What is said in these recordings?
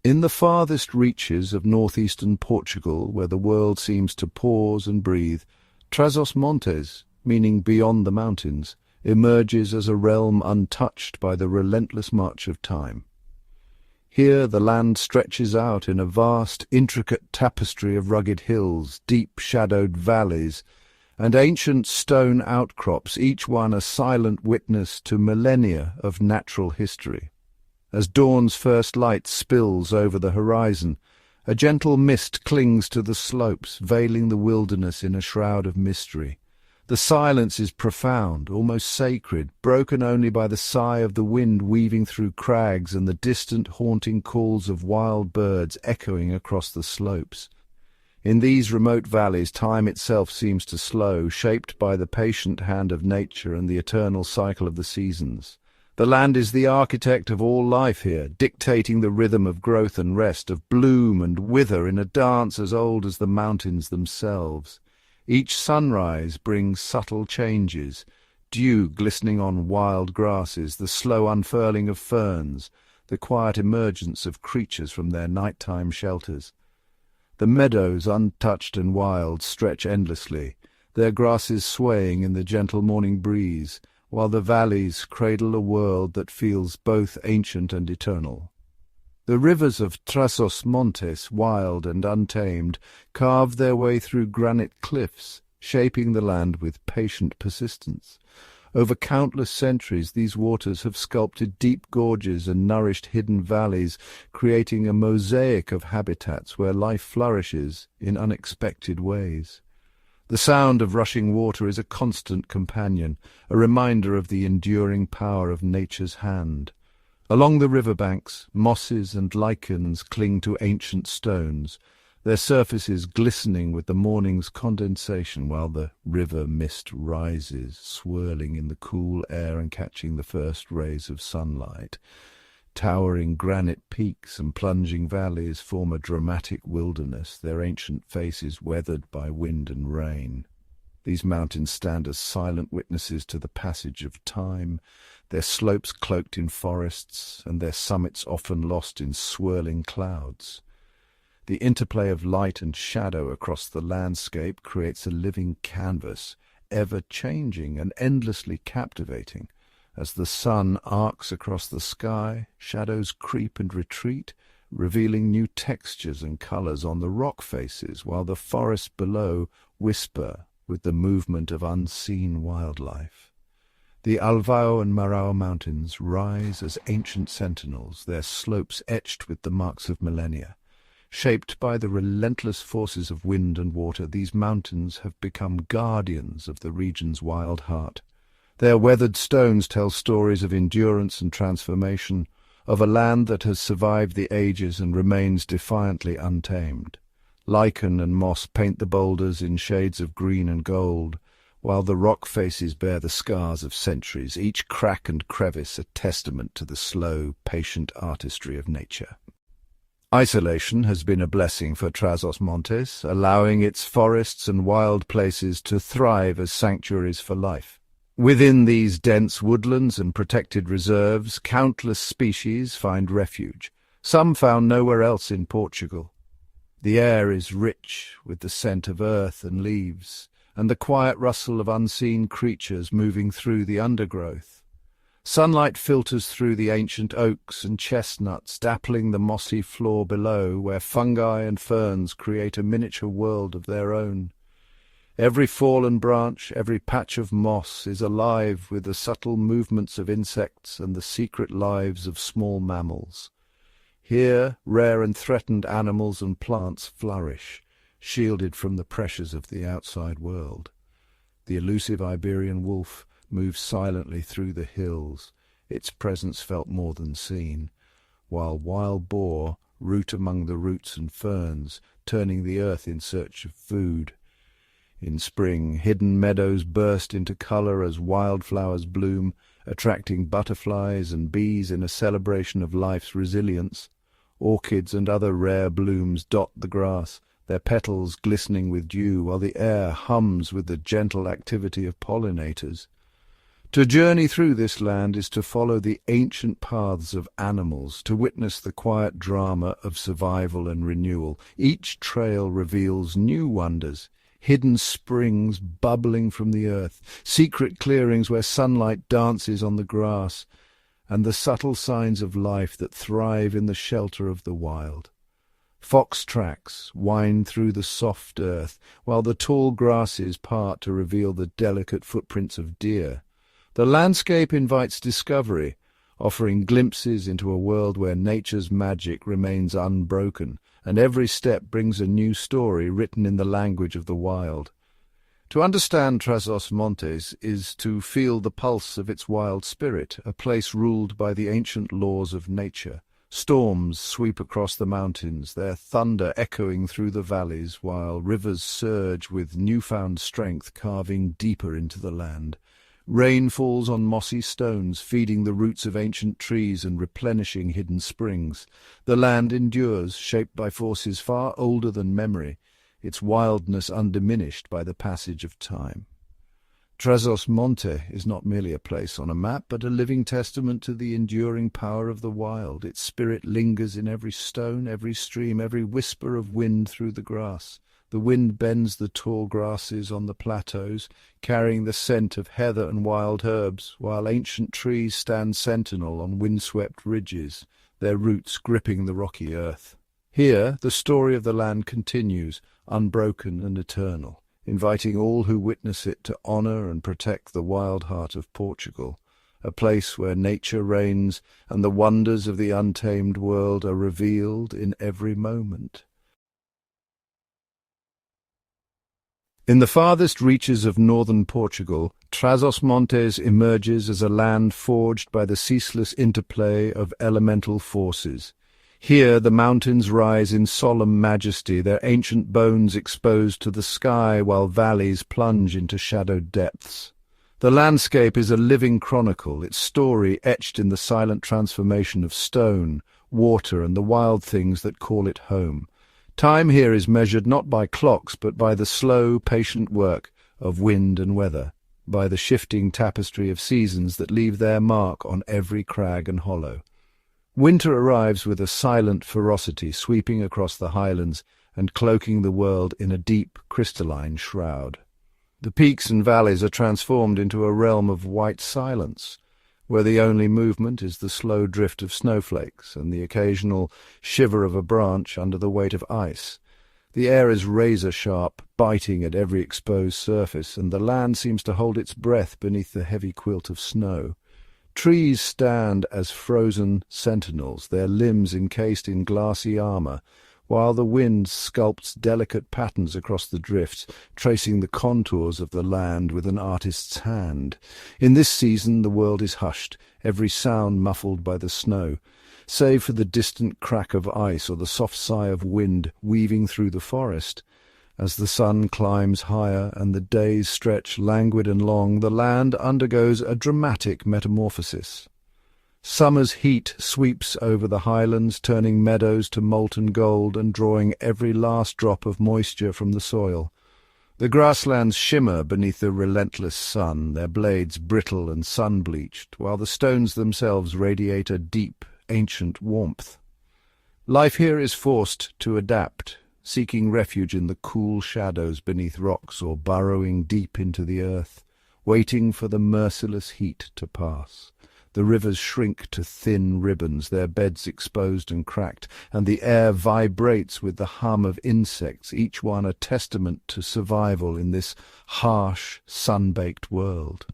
In the farthest reaches of northeastern Portugal, where the world seems to pause and breathe, Trás-os-Montes, meaning beyond the mountains, emerges as a realm untouched by the relentless march of time. Here the land stretches out in a vast, intricate tapestry of rugged hills, deep-shadowed valleys, and ancient stone outcrops, each one a silent witness to millennia of natural history. As dawn's first light spills over the horizon, a gentle mist clings to the slopes, veiling the wilderness in a shroud of mystery. The silence is profound, almost sacred, broken only by the sigh of the wind weaving through crags and the distant haunting calls of wild birds echoing across the slopes. In these remote valleys, time itself seems to slow, shaped by the patient hand of nature and the eternal cycle of the seasons. The land is the architect of all life here, dictating the rhythm of growth and rest, of bloom and wither in a dance as old as the mountains themselves. Each sunrise brings subtle changes, dew glistening on wild grasses, the slow unfurling of ferns, the quiet emergence of creatures from their nighttime shelters. The meadows, untouched and wild, stretch endlessly, their grasses swaying in the gentle morning breeze, while the valleys cradle a world that feels both ancient and eternal. The rivers of Trás-os-Montes, wild and untamed, carve their way through granite cliffs, shaping the land with patient persistence. Over countless centuries, these waters have sculpted deep gorges and nourished hidden valleys, creating a mosaic of habitats where life flourishes in unexpected ways. The sound of rushing water is a constant companion, a reminder of the enduring power of nature's hand. Along the riverbanks, mosses and lichens cling to ancient stones, their surfaces glistening with the morning's condensation while the river mist rises, swirling in the cool air and catching the first rays of sunlight. Towering granite peaks and plunging valleys form a dramatic wilderness, their ancient faces weathered by wind and rain. These mountains stand as silent witnesses to the passage of time, their slopes cloaked in forests and their summits often lost in swirling clouds. The interplay of light and shadow across the landscape creates a living canvas, ever-changing and endlessly captivating. As the sun arcs across the sky, shadows creep and retreat, revealing new textures and colors on the rock faces, while the forests below whisper with the movement of unseen wildlife. The Alvão and Marão mountains rise as ancient sentinels, their slopes etched with the marks of millennia. Shaped by the relentless forces of wind and water, these mountains have become guardians of the region's wild heart. Their weathered stones tell stories of endurance and transformation, of a land that has survived the ages and remains defiantly untamed. Lichen and moss paint the boulders in shades of green and gold, while the rock faces bear the scars of centuries, each crack and crevice a testament to the slow, patient artistry of nature. Isolation has been a blessing for Trás-os-Montes, allowing its forests and wild places to thrive as sanctuaries for life. Within these dense woodlands and protected reserves, countless species find refuge, some found nowhere else in Portugal. The air is rich with the scent of earth and leaves, and the quiet rustle of unseen creatures moving through the undergrowth. Sunlight filters through the ancient oaks and chestnuts, dappling the mossy floor below, where fungi and ferns create a miniature world of their own. Every fallen branch, every patch of moss is alive with the subtle movements of insects and the secret lives of small mammals. Here, rare and threatened animals and plants flourish, shielded from the pressures of the outside world. The elusive Iberian wolf moves silently through the hills, its presence felt more than seen, while wild boar root among the roots and ferns, turning the earth in search of food. In spring, hidden meadows burst into color as wildflowers bloom, attracting butterflies and bees in a celebration of life's resilience. Orchids and other rare blooms dot the grass, their petals glistening with dew, while the air hums with the gentle activity of pollinators. To journey through this land is to follow the ancient paths of animals, to witness the quiet drama of survival and renewal. Each trail reveals new wonders, hidden springs bubbling from the earth, secret clearings where sunlight dances on the grass, and the subtle signs of life that thrive in the shelter of the wild. Fox tracks wind through the soft earth, while the tall grasses part to reveal the delicate footprints of deer. The landscape invites discovery, offering glimpses into a world where nature's magic remains unbroken, and every step brings a new story written in the language of the wild. To understand Trás-os-Montes is to feel the pulse of its wild spirit, a place ruled by the ancient laws of nature. Storms sweep across the mountains, their thunder echoing through the valleys, while rivers surge with newfound strength, carving deeper into the land. Rain falls on mossy stones, feeding the roots of ancient trees and replenishing hidden springs. The land endures, shaped by forces far older than memory, its wildness undiminished by the passage of time. Trás-os-Montes is not merely a place on a map, but a living testament to the enduring power of the wild. Its spirit lingers in every stone, every stream, every whisper of wind through the grass. The wind bends the tall grasses on the plateaus, carrying the scent of heather and wild herbs, while ancient trees stand sentinel on windswept ridges, their roots gripping the rocky earth. Here, the story of the land continues, unbroken and eternal, inviting all who witness it to honour and protect the wild heart of Portugal, a place where nature reigns and the wonders of the untamed world are revealed in every moment. In the farthest reaches of northern Portugal, Trás-os-Montes emerges as a land forged by the ceaseless interplay of elemental forces. Here the mountains rise in solemn majesty, their ancient bones exposed to the sky, while valleys plunge into shadowed depths. The landscape is a living chronicle, its story etched in the silent transformation of stone, water, and the wild things that call it home. Time here is measured not by clocks, but by the slow, patient work of wind and weather, by the shifting tapestry of seasons that leave their mark on every crag and hollow. Winter arrives with a silent ferocity, sweeping across the highlands and cloaking the world in a deep, crystalline shroud. The peaks and valleys are transformed into a realm of white silence, where the only movement is the slow drift of snowflakes and the occasional shiver of a branch under the weight of ice. The air is razor-sharp, biting at every exposed surface, and the land seems to hold its breath beneath the heavy quilt of snow. Trees stand as frozen sentinels, their limbs encased in glassy armour, while the wind sculpts delicate patterns across the drifts, tracing the contours of the land with an artist's hand. In this season the world is hushed, every sound muffled by the snow, save for the distant crack of ice or the soft sigh of wind weaving through the forest. As the sun climbs higher and the days stretch languid and long, the land undergoes a dramatic metamorphosis. Summer's heat sweeps over the highlands, turning meadows to molten gold and drawing every last drop of moisture from the soil. The grasslands shimmer beneath the relentless sun, their blades brittle and sun-bleached, while the stones themselves radiate a deep, ancient warmth. Life here is forced to adapt, seeking refuge in the cool shadows beneath rocks or burrowing deep into the earth, waiting for the merciless heat to pass. The rivers shrink to thin ribbons, their beds exposed and cracked, and the air vibrates with the hum of insects, each one a testament to survival in this harsh, sun-baked world.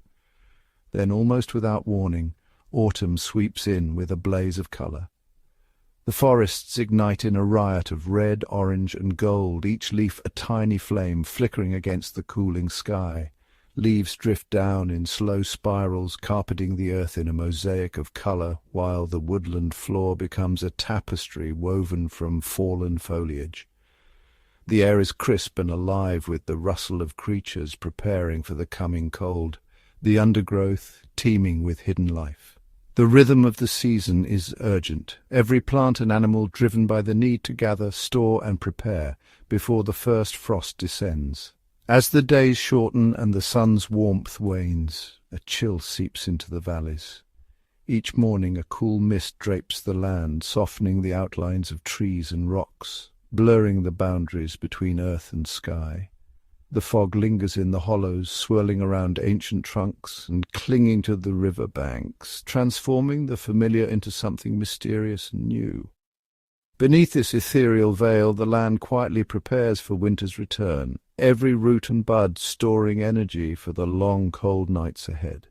Then, almost without warning, autumn sweeps in with a blaze of colour. The forests ignite in a riot of red, orange, and gold, each leaf a tiny flame flickering against the cooling sky. Leaves drift down in slow spirals, carpeting the earth in a mosaic of colour, while the woodland floor becomes a tapestry woven from fallen foliage. The air is crisp and alive with the rustle of creatures preparing for the coming cold, the undergrowth teeming with hidden life. The rhythm of the season is urgent, every plant and animal driven by the need to gather, store and prepare before the first frost descends. As the days shorten and the sun's warmth wanes, a chill seeps into the valleys. Each morning a cool mist drapes the land, softening the outlines of trees and rocks, blurring the boundaries between earth and sky. The fog lingers in the hollows, swirling around ancient trunks and clinging to the river banks, transforming the familiar into something mysterious and new. Beneath this ethereal veil, the land quietly prepares for winter's return, every root and bud storing energy for the long, cold nights ahead.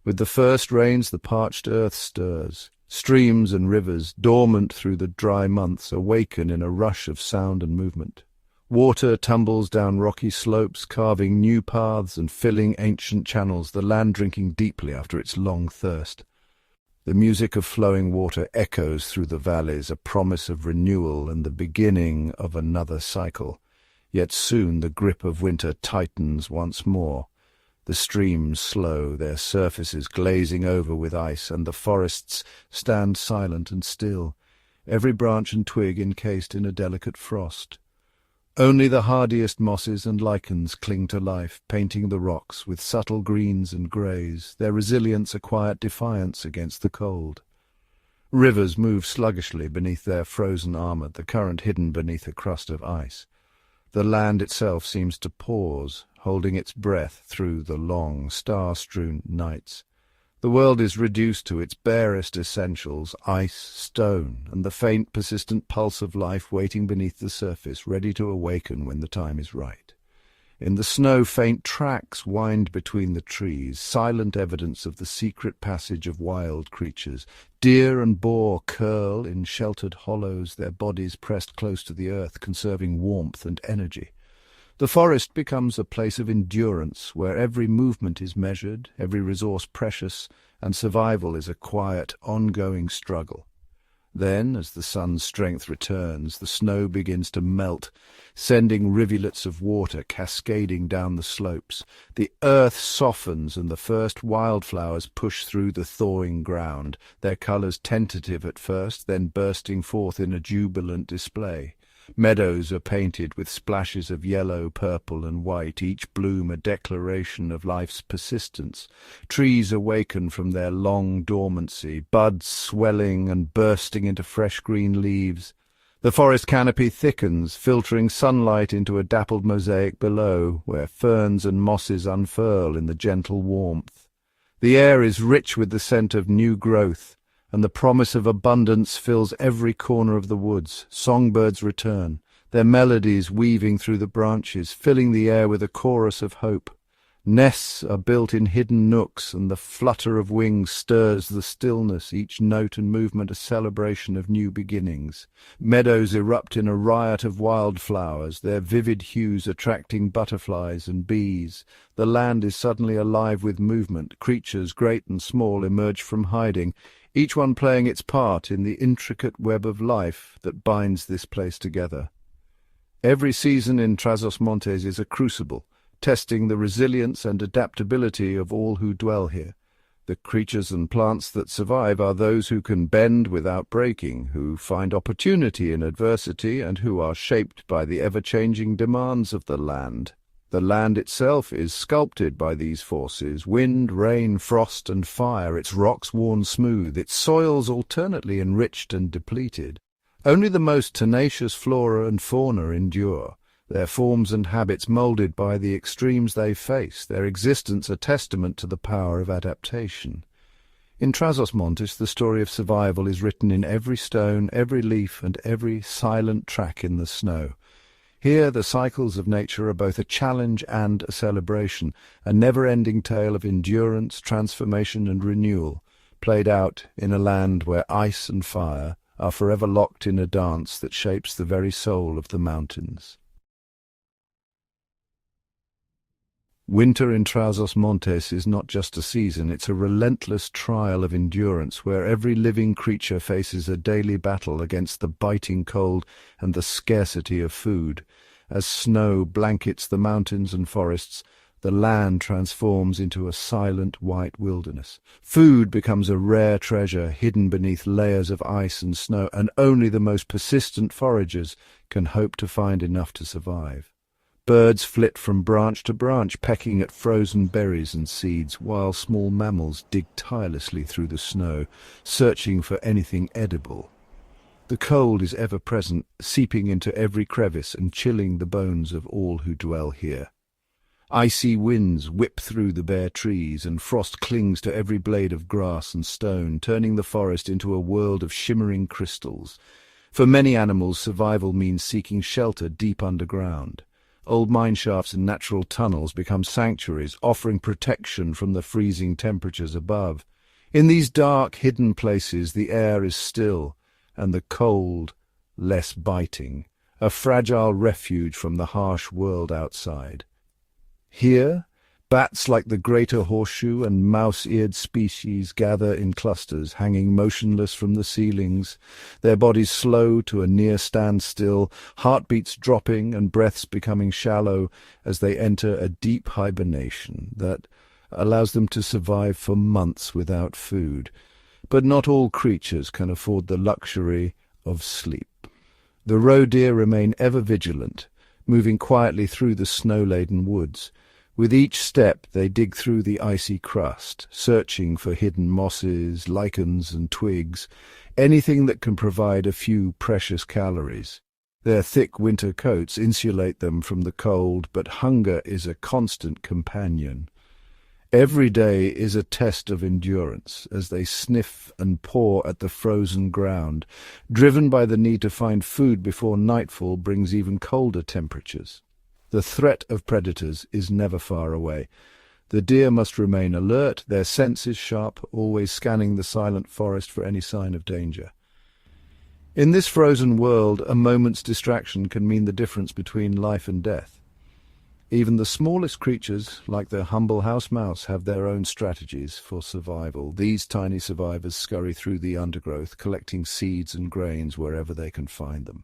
With the first rains, the parched earth stirs. Streams and rivers, dormant through the dry months, awaken in a rush of sound and movement. Water tumbles down rocky slopes, carving new paths and filling ancient channels, the land drinking deeply after its long thirst. The music of flowing water echoes through the valleys, a promise of renewal and the beginning of another cycle. Yet soon the grip of winter tightens once more. The streams slow, their surfaces glazing over with ice, and the forests stand silent and still, every branch and twig encased in a delicate frost. Only the hardiest mosses and lichens cling to life, painting the rocks with subtle greens and greys, their resilience a quiet defiance against the cold. Rivers move sluggishly beneath their frozen armor, the current hidden beneath a crust of ice. The land itself seems to pause, holding its breath through the long, star-strewn nights. The world is reduced to its barest essentials, ice, stone, and the faint, persistent pulse of life waiting beneath the surface, ready to awaken when the time is right. In the snow, faint tracks wind between the trees, silent evidence of the secret passage of wild creatures. Deer and boar curl in sheltered hollows, their bodies pressed close to the earth, conserving warmth and energy. The forest becomes a place of endurance, where every movement is measured, every resource precious, and survival is a quiet, ongoing struggle. Then, as the sun's strength returns, the snow begins to melt, sending rivulets of water cascading down the slopes. The earth softens and the first wildflowers push through the thawing ground, their colours tentative at first, then bursting forth in a jubilant display. Meadows are painted with splashes of yellow, purple, and white, each bloom a declaration of life's persistence. Trees awaken from their long dormancy, buds swelling and bursting into fresh green leaves. The forest canopy thickens, filtering sunlight into a dappled mosaic below, where ferns and mosses unfurl in the gentle warmth. The air is rich with the scent of new growth, and the promise of abundance fills every corner of the woods. Songbirds return, their melodies weaving through the branches, filling the air with a chorus of hope. Nests are built in hidden nooks, and the flutter of wings stirs the stillness, each note and movement a celebration of new beginnings. Meadows erupt in a riot of wildflowers, their vivid hues attracting butterflies and bees. The land is suddenly alive with movement. Creatures, great and small, emerge from hiding, each one playing its part in the intricate web of life that binds this place together. Every season in Trás-os-Montes is a crucible, testing the resilience and adaptability of all who dwell here. The creatures and plants that survive are those who can bend without breaking, who find opportunity in adversity, and who are shaped by the ever-changing demands of the land. The land itself is sculpted by these forces: wind, rain, frost, and fire, its rocks worn smooth, its soils alternately enriched and depleted. Only the most tenacious flora and fauna endure, their forms and habits moulded by the extremes they face, their existence a testament to the power of adaptation. In Trás-os-Montes, the story of survival is written in every stone, every leaf, and every silent track in the snow. Here the cycles of nature are both a challenge and a celebration, a never-ending tale of endurance, transformation, and renewal, played out in a land where ice and fire are forever locked in a dance that shapes the very soul of the mountains. Winter in Trás-os-Montes is not just a season, it's a relentless trial of endurance where every living creature faces a daily battle against the biting cold and the scarcity of food. As snow blankets the mountains and forests, the land transforms into a silent white wilderness. Food becomes a rare treasure hidden beneath layers of ice and snow, and only the most persistent foragers can hope to find enough to survive. Birds flit from branch to branch, pecking at frozen berries and seeds, while small mammals dig tirelessly through the snow, searching for anything edible. The cold is ever present, seeping into every crevice and chilling the bones of all who dwell here. Icy winds whip through the bare trees, and frost clings to every blade of grass and stone, turning the forest into a world of shimmering crystals. For many animals, survival means seeking shelter deep underground. Old mine shafts and natural tunnels become sanctuaries, offering protection from the freezing temperatures above. In these dark, hidden places, the air is still, and the cold less biting, a fragile refuge from the harsh world outside. Here, bats like the greater horseshoe and mouse-eared species gather in clusters, hanging motionless from the ceilings, their bodies slow to a near standstill, heartbeats dropping and breaths becoming shallow as they enter a deep hibernation that allows them to survive for months without food. But not all creatures can afford the luxury of sleep. The roe deer remain ever vigilant, moving quietly through the snow-laden woods. With each step they dig through the icy crust, searching for hidden mosses, lichens and twigs, anything that can provide a few precious calories. Their thick winter coats insulate them from the cold, but hunger is a constant companion. Every day is a test of endurance as they sniff and paw at the frozen ground, driven by the need to find food before nightfall brings even colder temperatures. The threat of predators is never far away. The deer must remain alert, their senses sharp, always scanning the silent forest for any sign of danger. In this frozen world, a moment's distraction can mean the difference between life and death. Even the smallest creatures, like the humble house mouse, have their own strategies for survival. These tiny survivors scurry through the undergrowth, collecting seeds and grains wherever they can find them.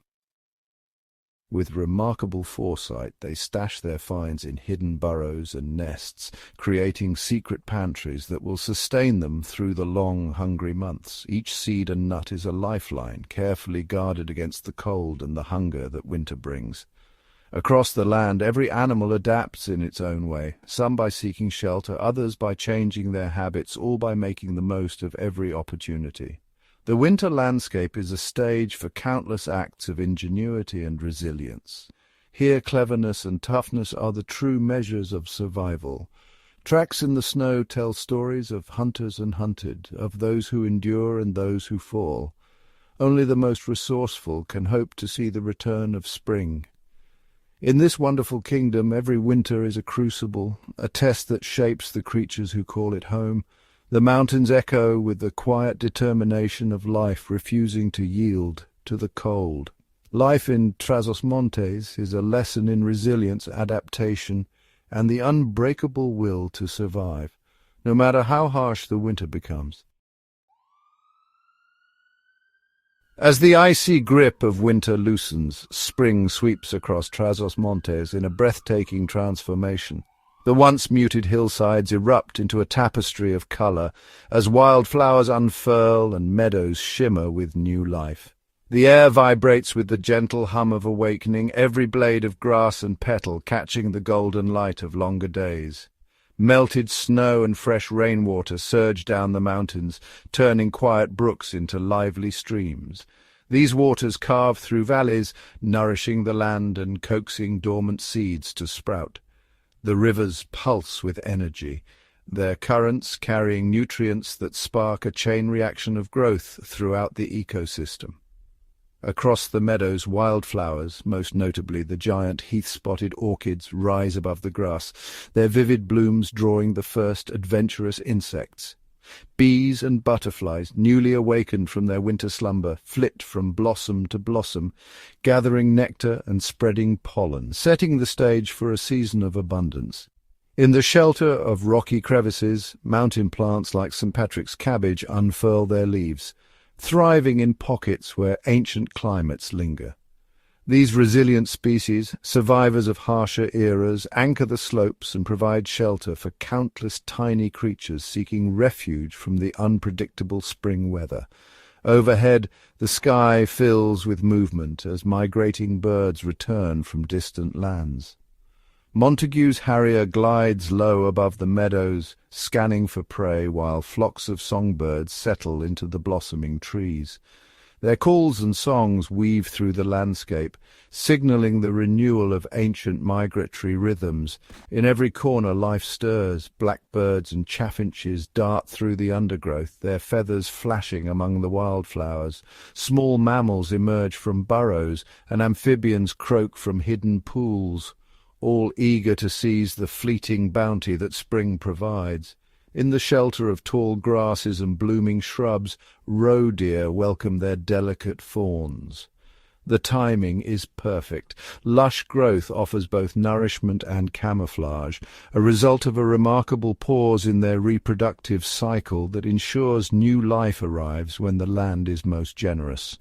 With remarkable foresight, they stash their finds in hidden burrows and nests, creating secret pantries that will sustain them through the long, hungry months. Each seed and nut is a lifeline, carefully guarded against the cold and the hunger that winter brings. Across the land, every animal adapts in its own way, some by seeking shelter, others by changing their habits, all by making the most of every opportunity. The winter landscape is a stage for countless acts of ingenuity and resilience. Here cleverness and toughness are the true measures of survival. Tracks in the snow tell stories of hunters and hunted, of those who endure and those who fall. Only the most resourceful can hope to see the return of spring. In this wonderful kingdom, every winter is a crucible, a test that shapes the creatures who call it home. The mountains echo with the quiet determination of life refusing to yield to the cold. Life in Trás-os-Montes is a lesson in resilience, adaptation, and the unbreakable will to survive, no matter how harsh the winter becomes. As the icy grip of winter loosens, spring sweeps across Trás-os-Montes in a breathtaking transformation. The once muted hillsides erupt into a tapestry of colour as wildflowers unfurl and meadows shimmer with new life. The air vibrates with the gentle hum of awakening, every blade of grass and petal catching the golden light of longer days. Melted snow and fresh rainwater surge down the mountains, turning quiet brooks into lively streams. These waters carve through valleys, nourishing the land and coaxing dormant seeds to sprout. The rivers pulse with energy, their currents carrying nutrients that spark a chain reaction of growth throughout the ecosystem. Across the meadows, wildflowers, most notably the giant heath-spotted orchids, rise above the grass, their vivid blooms drawing the first adventurous insects. Bees and butterflies, newly awakened from their winter slumber, flit from blossom to blossom, gathering nectar and spreading pollen, setting the stage for a season of abundance. In the shelter of rocky crevices, mountain plants like St. Patrick's cabbage unfurl their leaves, thriving in pockets where ancient climates linger. These resilient species, survivors of harsher eras, anchor the slopes and provide shelter for countless tiny creatures seeking refuge from the unpredictable spring weather. Overhead, the sky fills with movement as migrating birds return from distant lands. Montague's harrier glides low above the meadows, scanning for prey while flocks of songbirds settle into the blossoming trees. Their calls and songs weave through the landscape, signalling the renewal of ancient migratory rhythms. In every corner life stirs. Blackbirds and chaffinches dart through the undergrowth, their feathers flashing among the wildflowers. Small mammals emerge from burrows, and amphibians croak from hidden pools, all eager to seize the fleeting bounty that spring provides. In the shelter of tall grasses and blooming shrubs, roe deer welcome their delicate fawns. The timing is perfect. Lush growth offers both nourishment and camouflage, a result of a remarkable pause in their reproductive cycle that ensures new life arrives when the land is most generous.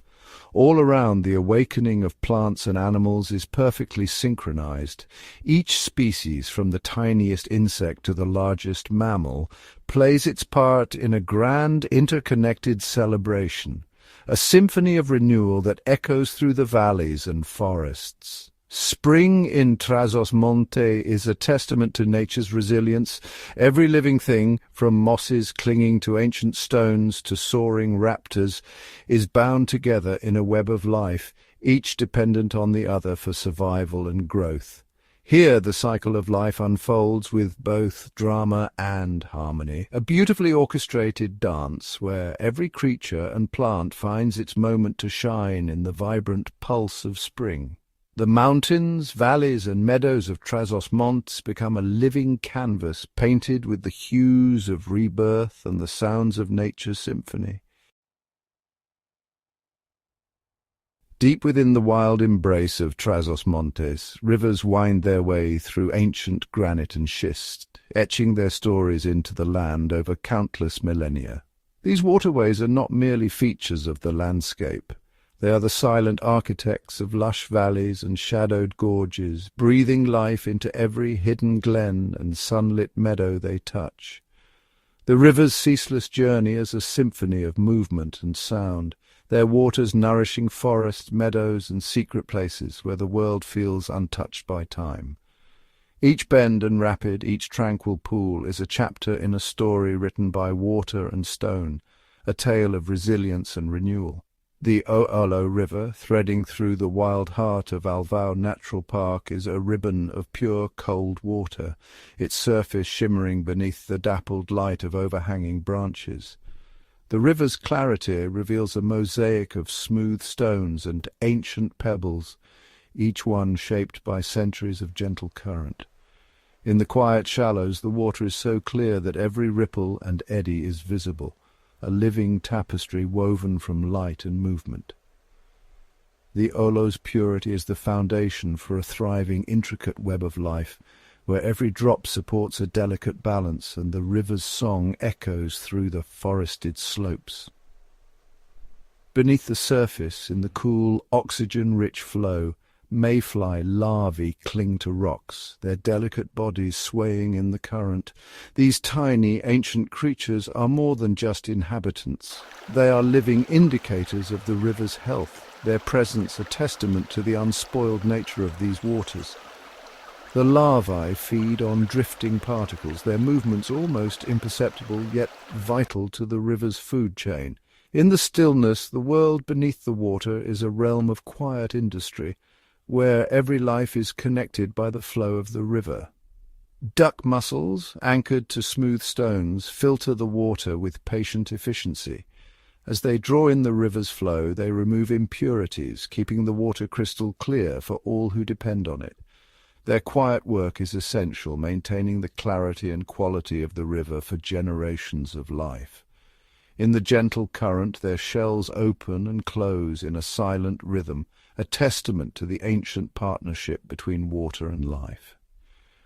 All around, the awakening of plants and animals is perfectly synchronized. Each species, from the tiniest insect to the largest mammal, plays its part in a grand, interconnected celebration, a symphony of renewal that echoes through the valleys and forests. Spring in Trás-os-Montes is a testament to nature's resilience. Every living thing, from mosses clinging to ancient stones to soaring raptors, is bound together in a web of life, each dependent on the other for survival and growth. Here the cycle of life unfolds with both drama and harmony, a beautifully orchestrated dance where every creature and plant finds its moment to shine in the vibrant pulse of spring. The mountains, valleys and meadows of Trás-os-Montes become a living canvas painted with the hues of rebirth and the sounds of nature's symphony. Deep within the wild embrace of Trás-os-Montes, rivers wind their way through ancient granite and schist, etching their stories into the land over countless millennia. These waterways are not merely features of the landscape. They are the silent architects of lush valleys and shadowed gorges, breathing life into every hidden glen and sunlit meadow they touch. The river's ceaseless journey is a symphony of movement and sound, their waters nourishing forests, meadows, and secret places where the world feels untouched by time. Each bend and rapid, each tranquil pool is a chapter in a story written by water and stone, a tale of resilience and renewal. The Olo River, threading through the wild heart of Alvão Natural Park, is a ribbon of pure cold water, its surface shimmering beneath the dappled light of overhanging branches. The river's clarity reveals a mosaic of smooth stones and ancient pebbles, each one shaped by centuries of gentle current. In the quiet shallows, the water is so clear that every ripple and eddy is visible, a living tapestry woven from light and movement. The Olo's purity is the foundation for a thriving, intricate web of life, where every drop supports a delicate balance and the river's song echoes through the forested slopes. Beneath the surface, in the cool, oxygen-rich flow, mayfly larvae cling to rocks, their delicate bodies swaying in the current. These tiny, ancient creatures are more than just inhabitants. They are living indicators of the river's health, their presence a testament to the unspoiled nature of these waters. The larvae feed on drifting particles, their movements almost imperceptible yet vital to the river's food chain. In the stillness, the world beneath the water is a realm of quiet industry, where every life is connected by the flow of the river. Duck mussels, anchored to smooth stones, filter the water with patient efficiency. As they draw in the river's flow, they remove impurities, keeping the water crystal clear for all who depend on it. Their quiet work is essential, maintaining the clarity and quality of the river for generations of life. In the gentle current, their shells open and close in a silent rhythm, a testament to the ancient partnership between water and life.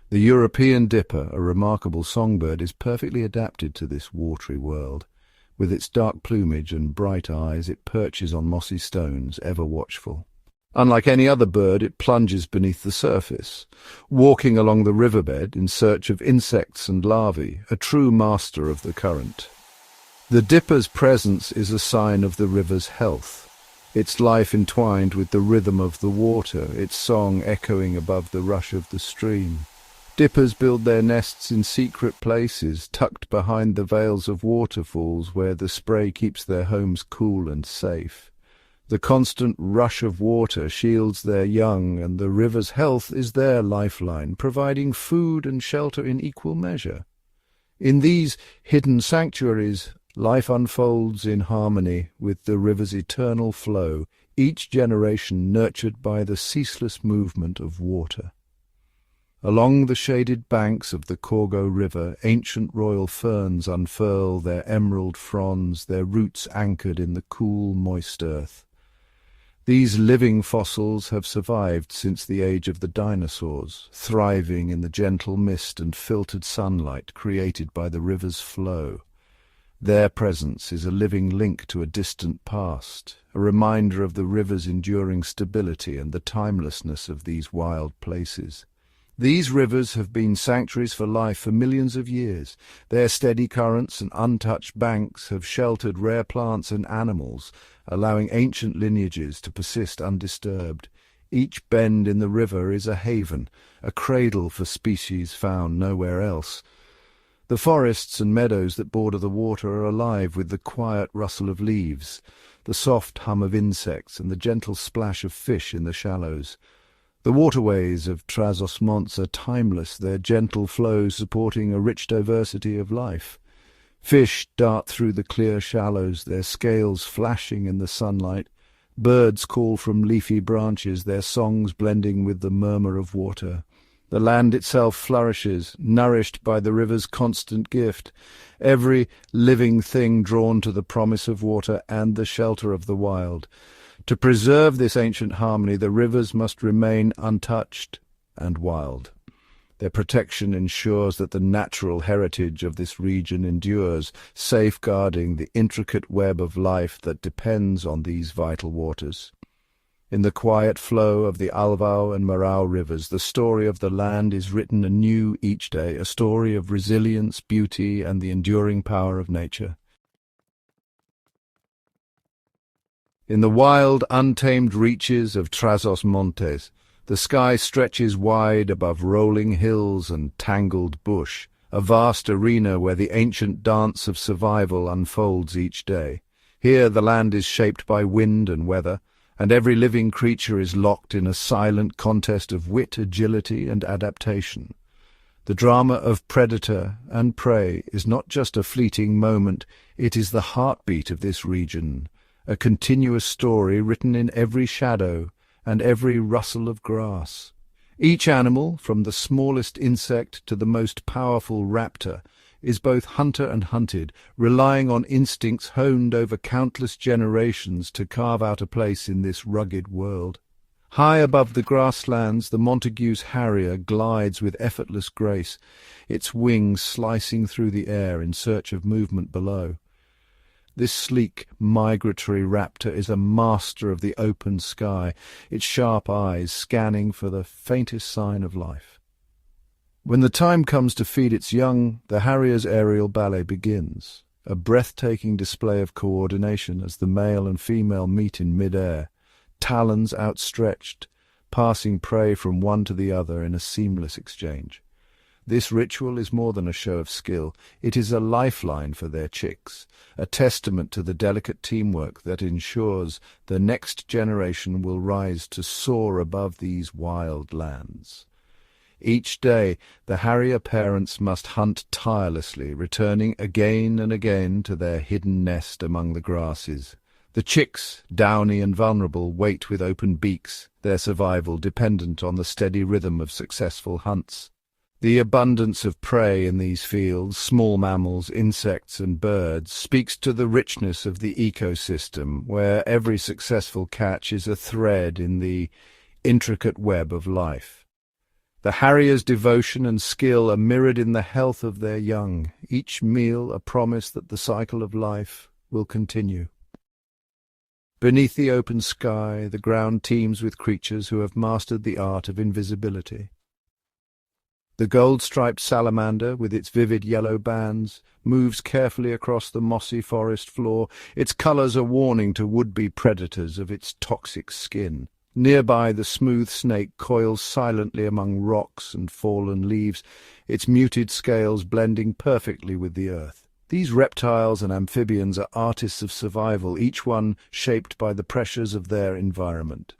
The European dipper, a remarkable songbird, is perfectly adapted to this watery world. With its dark plumage and bright eyes, it perches on mossy stones, ever watchful. Unlike any other bird, it plunges beneath the surface, walking along the riverbed in search of insects and larvae, a true master of the current. The dipper's presence is a sign of the river's health, its life entwined with the rhythm of the water, its song echoing above the rush of the stream. Dippers build their nests in secret places, tucked behind the veils of waterfalls where the spray keeps their homes cool and safe. The constant rush of water shields their young, and the river's health is their lifeline, providing food and shelter in equal measure. In these hidden sanctuaries, life unfolds in harmony with the river's eternal flow, each generation nurtured by the ceaseless movement of water. Along the shaded banks of the Corgo River, ancient royal ferns unfurl their emerald fronds, their roots anchored in the cool, moist earth. These living fossils have survived since the age of the dinosaurs, thriving in the gentle mist and filtered sunlight created by the river's flow. Their presence is a living link to a distant past, a reminder of the river's enduring stability and the timelessness of these wild places. These rivers have been sanctuaries for life for millions of years. Their steady currents and untouched banks have sheltered rare plants and animals, allowing ancient lineages to persist undisturbed. Each bend in the river is a haven, a cradle for species found nowhere else. The forests and meadows that border the water are alive with the quiet rustle of leaves, the soft hum of insects, and the gentle splash of fish in the shallows. The waterways of Trás-os-Montes are timeless, their gentle flow supporting a rich diversity of life. Fish dart through the clear shallows, their scales flashing in the sunlight. Birds call from leafy branches, their songs blending with the murmur of water. The land itself flourishes, nourished by the river's constant gift, every living thing drawn to the promise of water and the shelter of the wild. To preserve this ancient harmony, the rivers must remain untouched and wild. Their protection ensures that the natural heritage of this region endures, safeguarding the intricate web of life that depends on these vital waters. In the quiet flow of the Alvão and Marão rivers, the story of the land is written anew each day, a story of resilience, beauty, and the enduring power of nature. In the wild, untamed reaches of Trás-os-Montes, the sky stretches wide above rolling hills and tangled bush, a vast arena where the ancient dance of survival unfolds each day. Here the land is shaped by wind and weather, and every living creature is locked in a silent contest of wit, agility, and adaptation. The drama of predator and prey is not just a fleeting moment, it is the heartbeat of this region, a continuous story written in every shadow and every rustle of grass. Each animal, from the smallest insect to the most powerful raptor, is both hunter and hunted, relying on instincts honed over countless generations to carve out a place in this rugged world. High above the grasslands, the Montague's harrier glides with effortless grace, its wings slicing through the air in search of movement below. This sleek, migratory raptor is a master of the open sky, its sharp eyes scanning for the faintest sign of life. When the time comes to feed its young, the harrier's aerial ballet begins, a breathtaking display of coordination as the male and female meet in mid-air, talons outstretched, passing prey from one to the other in a seamless exchange. This ritual is more than a show of skill. It is a lifeline for their chicks, a testament to the delicate teamwork that ensures the next generation will rise to soar above these wild lands. Each day, the harrier parents must hunt tirelessly, returning again and again to their hidden nest among the grasses. The chicks, downy and vulnerable, wait with open beaks, their survival dependent on the steady rhythm of successful hunts. The abundance of prey in these fields, small mammals, insects and birds, speaks to the richness of the ecosystem, where every successful catch is a thread in the intricate web of life. The harrier's devotion and skill are mirrored in the health of their young, each meal a promise that the cycle of life will continue. Beneath the open sky, the ground teems with creatures who have mastered the art of invisibility. The gold-striped salamander, with its vivid yellow bands, moves carefully across the mossy forest floor, its colours a warning to would-be predators of its toxic skin. Nearby, the smooth snake coils silently among rocks and fallen leaves, its muted scales blending perfectly with the earth. These reptiles and amphibians are artists of survival, each one shaped by the pressures of their environment.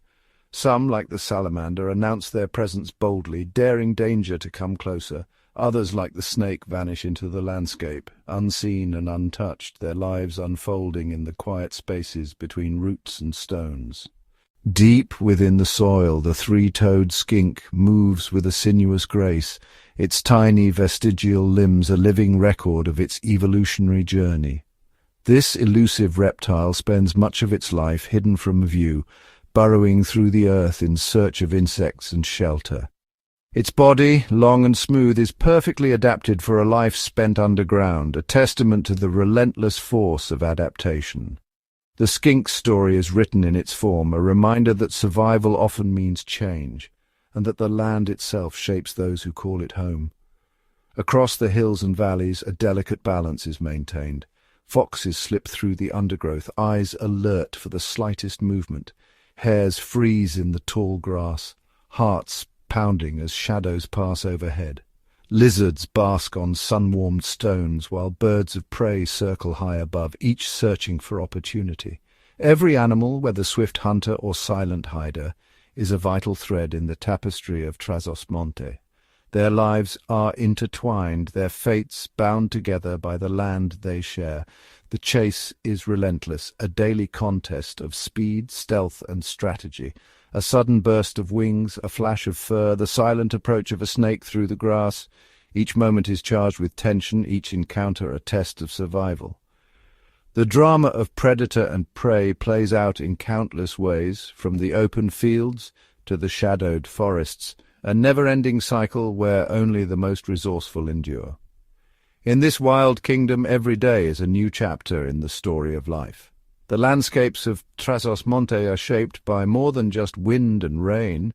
Some, like the salamander, announce their presence boldly, daring danger to come closer. Others, like the snake, vanish into the landscape, unseen and untouched, their lives unfolding in the quiet spaces between roots and stones. Deep within the soil, the three-toed skink moves with a sinuous grace, its tiny vestigial limbs a living record of its evolutionary journey. This elusive reptile spends much of its life hidden from view, burrowing through the earth in search of insects and shelter. Its body, long and smooth, is perfectly adapted for a life spent underground, a testament to the relentless force of adaptation. The skink's story is written in its form, a reminder that survival often means change, and that the land itself shapes those who call it home. Across the hills and valleys, a delicate balance is maintained. Foxes slip through the undergrowth, eyes alert for the slightest movement. Hares freeze in the tall grass, hearts pounding as shadows pass overhead. Lizards bask on sun-warmed stones, while birds of prey circle high above, each searching for opportunity. Every animal, whether swift hunter or silent hider, is a vital thread in the tapestry of Trás-os-Montes. Their lives are intertwined, their fates bound together by the land they share. The chase is relentless, a daily contest of speed, stealth, and strategy. A sudden burst of wings, a flash of fur, the silent approach of a snake through the grass. Each moment is charged with tension, each encounter a test of survival. The drama of predator and prey plays out in countless ways, from the open fields to the shadowed forests, a never-ending cycle where only the most resourceful endure. In this wild kingdom, every day is a new chapter in the story of life. The landscapes of Trás-os-Montes are shaped by more than just wind and rain.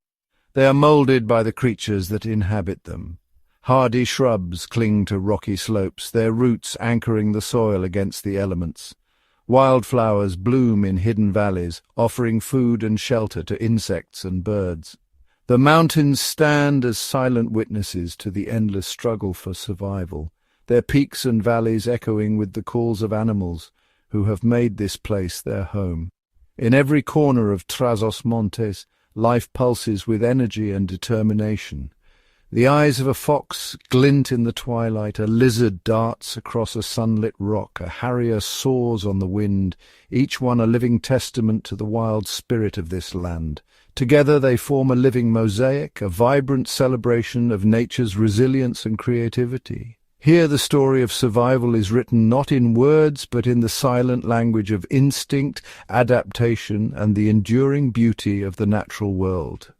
They are moulded by the creatures that inhabit them. Hardy shrubs cling to rocky slopes, their roots anchoring the soil against the elements. Wildflowers bloom in hidden valleys, offering food and shelter to insects and birds. The mountains stand as silent witnesses to the endless struggle for survival, their peaks and valleys echoing with the calls of animals who have made this place their home. In every corner of Trás-os-Montes, life pulses with energy and determination. The eyes of a fox glint in the twilight, a lizard darts across a sunlit rock, a harrier soars on the wind, each one a living testament to the wild spirit of this land. Together they form a living mosaic, a vibrant celebration of nature's resilience and creativity. Here the story of survival is written not in words, but in the silent language of instinct, adaptation, and the enduring beauty of the natural world.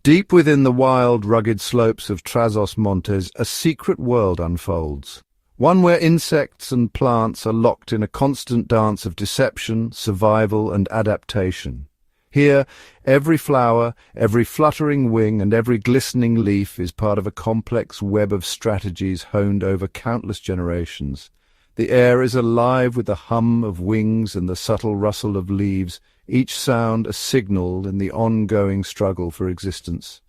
Deep within the wild, rugged slopes of Trás-os-Montes, a secret world unfolds. One where insects and plants are locked in a constant dance of deception, survival, and adaptation. Here, every flower, every fluttering wing, and every glistening leaf is part of a complex web of strategies honed over countless generations. The air is alive with the hum of wings and the subtle rustle of leaves, each sound a signal in the ongoing struggle for existence.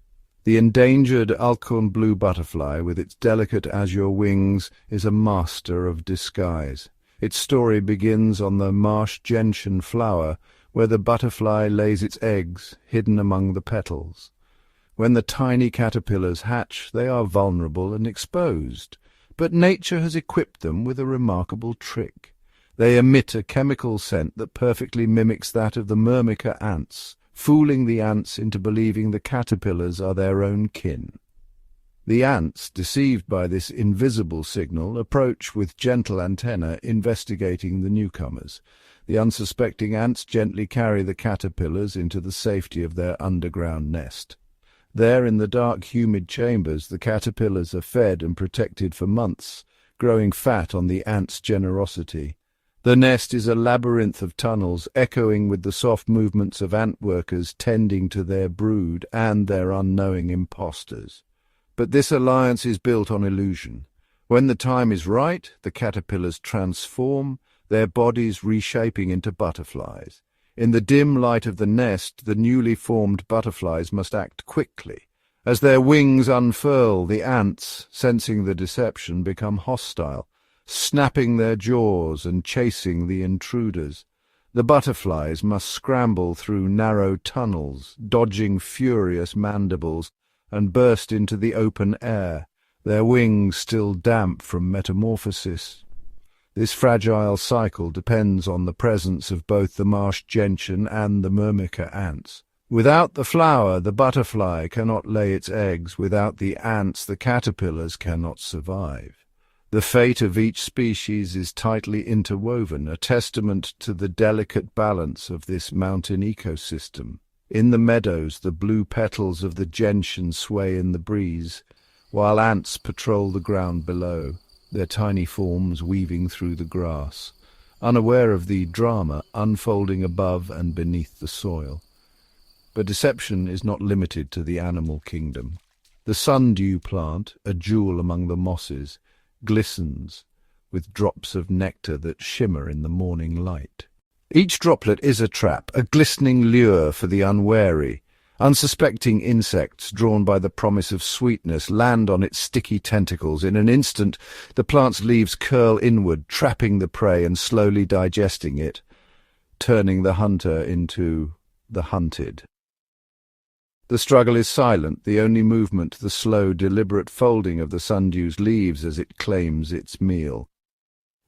The endangered Alvão blue butterfly, with its delicate azure wings, is a master of disguise. Its story begins on the marsh gentian flower, where the butterfly lays its eggs, hidden among the petals. When the tiny caterpillars hatch, they are vulnerable and exposed, but nature has equipped them with a remarkable trick. They emit a chemical scent that perfectly mimics that of the myrmica ants, fooling the ants into believing the caterpillars are their own kin. The ants, deceived by this invisible signal, approach with gentle antennae, investigating the newcomers. The unsuspecting ants gently carry the caterpillars into the safety of their underground nest. There, in the dark, humid chambers, the caterpillars are fed and protected for months, growing fat on the ants' generosity. The nest is a labyrinth of tunnels, echoing with the soft movements of ant workers tending to their brood and their unknowing impostors. But this alliance is built on illusion. When the time is right, the caterpillars transform, their bodies reshaping into butterflies. In the dim light of the nest, the newly formed butterflies must act quickly. As their wings unfurl, the ants, sensing the deception, become hostile, snapping their jaws and chasing the intruders. The butterflies must scramble through narrow tunnels, dodging furious mandibles, and burst into the open air, their wings still damp from metamorphosis. This fragile cycle depends on the presence of both the marsh gentian and the myrmica ants. Without the flower, the butterfly cannot lay its eggs. Without the ants, the caterpillars cannot survive. The fate of each species is tightly interwoven, a testament to the delicate balance of this mountain ecosystem. In the meadows, the blue petals of the gentian sway in the breeze, while ants patrol the ground below, their tiny forms weaving through the grass, unaware of the drama unfolding above and beneath the soil. But deception is not limited to the animal kingdom. The sundew plant, a jewel among the mosses, glistens with drops of nectar that shimmer in the morning light. Each droplet is a trap, a glistening lure for the unwary. Unsuspecting insects, drawn by the promise of sweetness, land on its sticky tentacles. In an instant, the plant's leaves curl inward, trapping the prey and slowly digesting it, turning the hunter into the hunted. The struggle is silent, the only movement the slow, deliberate folding of the sundew's leaves as it claims its meal.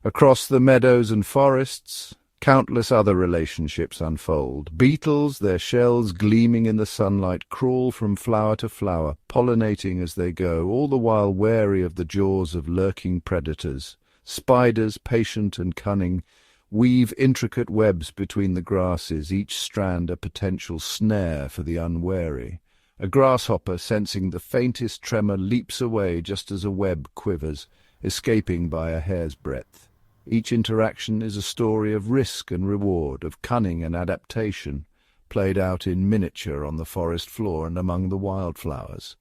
Across the meadows and forests, countless other relationships unfold. Beetles, their shells gleaming in the sunlight, crawl from flower to flower, pollinating as they go, all the while wary of the jaws of lurking predators. Spiders, patient and cunning, weave intricate webs between the grasses, each strand a potential snare for the unwary. A grasshopper, sensing the faintest tremor, leaps away just as a web quivers, escaping by a hair's breadth. Each interaction is a story of risk and reward, of cunning and adaptation, played out in miniature on the forest floor and among the wildflowers.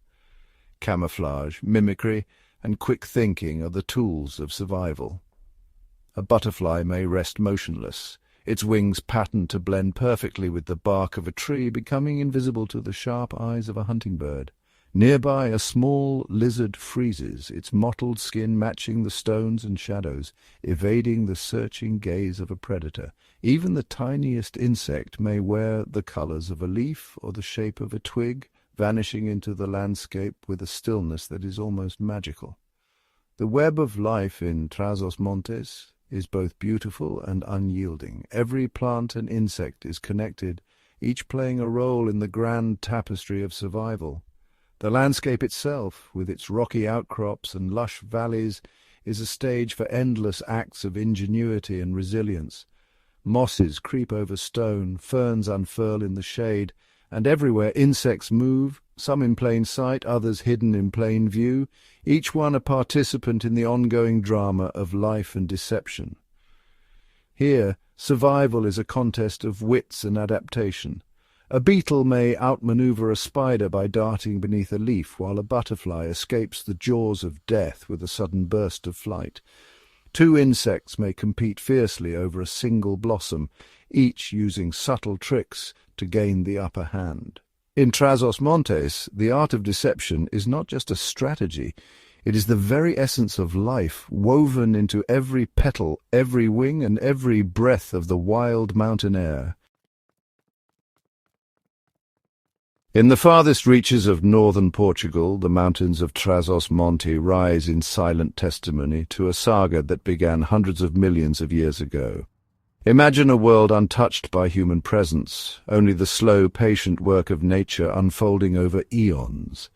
Camouflage, mimicry, and quick thinking are the tools of survival. A butterfly may rest motionless, its wings patterned to blend perfectly with the bark of a tree, becoming invisible to the sharp eyes of a hunting bird. Nearby, a small lizard freezes, its mottled skin matching the stones and shadows, evading the searching gaze of a predator. Even the tiniest insect may wear the colors of a leaf or the shape of a twig, vanishing into the landscape with a stillness that is almost magical. The web of life in Trás-os-Montes is both beautiful and unyielding. Every plant and insect is connected, each playing a role in the grand tapestry of survival. The landscape itself, with its rocky outcrops and lush valleys, is a stage for endless acts of ingenuity and resilience. Mosses creep over stone, ferns unfurl in the shade, and everywhere insects move, some in plain sight, others hidden in plain view, each one a participant in the ongoing drama of life and deception. Here, survival is a contest of wits and adaptation. A beetle may outmaneuver a spider by darting beneath a leaf, while a butterfly escapes the jaws of death with a sudden burst of flight. Two insects may compete fiercely over a single blossom, each using subtle tricks to gain the upper hand. In Trás-os-Montes, the art of deception is not just a strategy, it is the very essence of life, woven into every petal, every wing, and every breath of the wild mountain air. In the farthest reaches of northern Portugal, the mountains of Trás-os-Montes rise in silent testimony to a saga that began hundreds of millions of years ago. Imagine a world untouched by human presence, only the slow, patient work of nature unfolding over eons.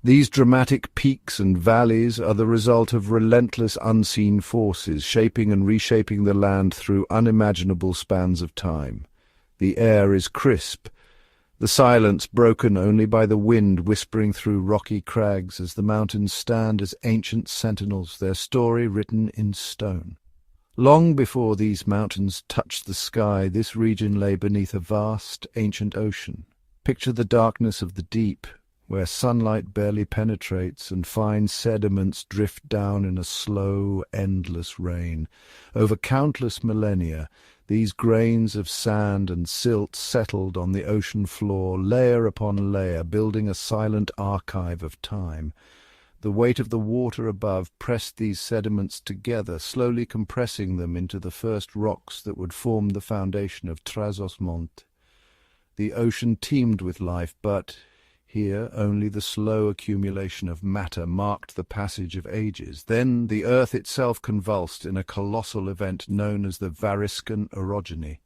These dramatic peaks and valleys are the result of relentless unseen forces, shaping and reshaping the land through unimaginable spans of time. The air is crisp, the silence broken only by the wind whispering through rocky crags as the mountains stand as ancient sentinels, their story written in stone. Long before these mountains touched the sky, this region lay beneath a vast, ancient ocean. Picture the darkness of the deep, where sunlight barely penetrates and fine sediments drift down in a slow, endless rain. Over countless millennia, these grains of sand and silt settled on the ocean floor, layer upon layer, building a silent archive of time. The weight of the water above pressed these sediments together, slowly compressing them into the first rocks that would form the foundation of Trás-os-Montes. The ocean teemed with life, but here only the slow accumulation of matter marked the passage of ages. Then the earth itself convulsed in a colossal event known as the Variscan orogeny.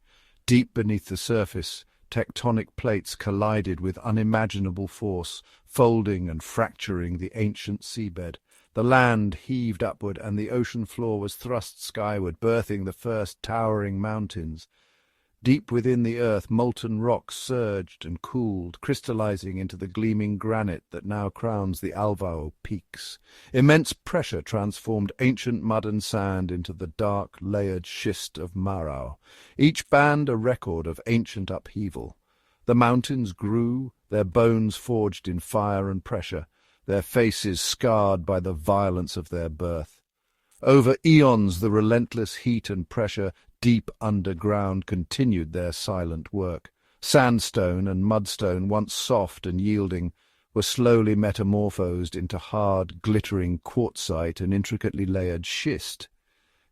Deep beneath the surface, tectonic plates collided with unimaginable force, folding and fracturing the ancient seabed. The land heaved upward, and the ocean floor was thrust skyward, birthing the first towering mountains. Deep within the earth, molten rock surged and cooled, crystallizing into the gleaming granite that now crowns the Alvão peaks. Immense pressure transformed ancient mud and sand into the dark, layered schist of Marão, each band a record of ancient upheaval. The mountains grew, their bones forged in fire and pressure, their faces scarred by the violence of their birth. Over eons, the relentless heat and pressure deep underground continued their silent work. Sandstone and mudstone, once soft and yielding, were slowly metamorphosed into hard, glittering quartzite and intricately layered schist.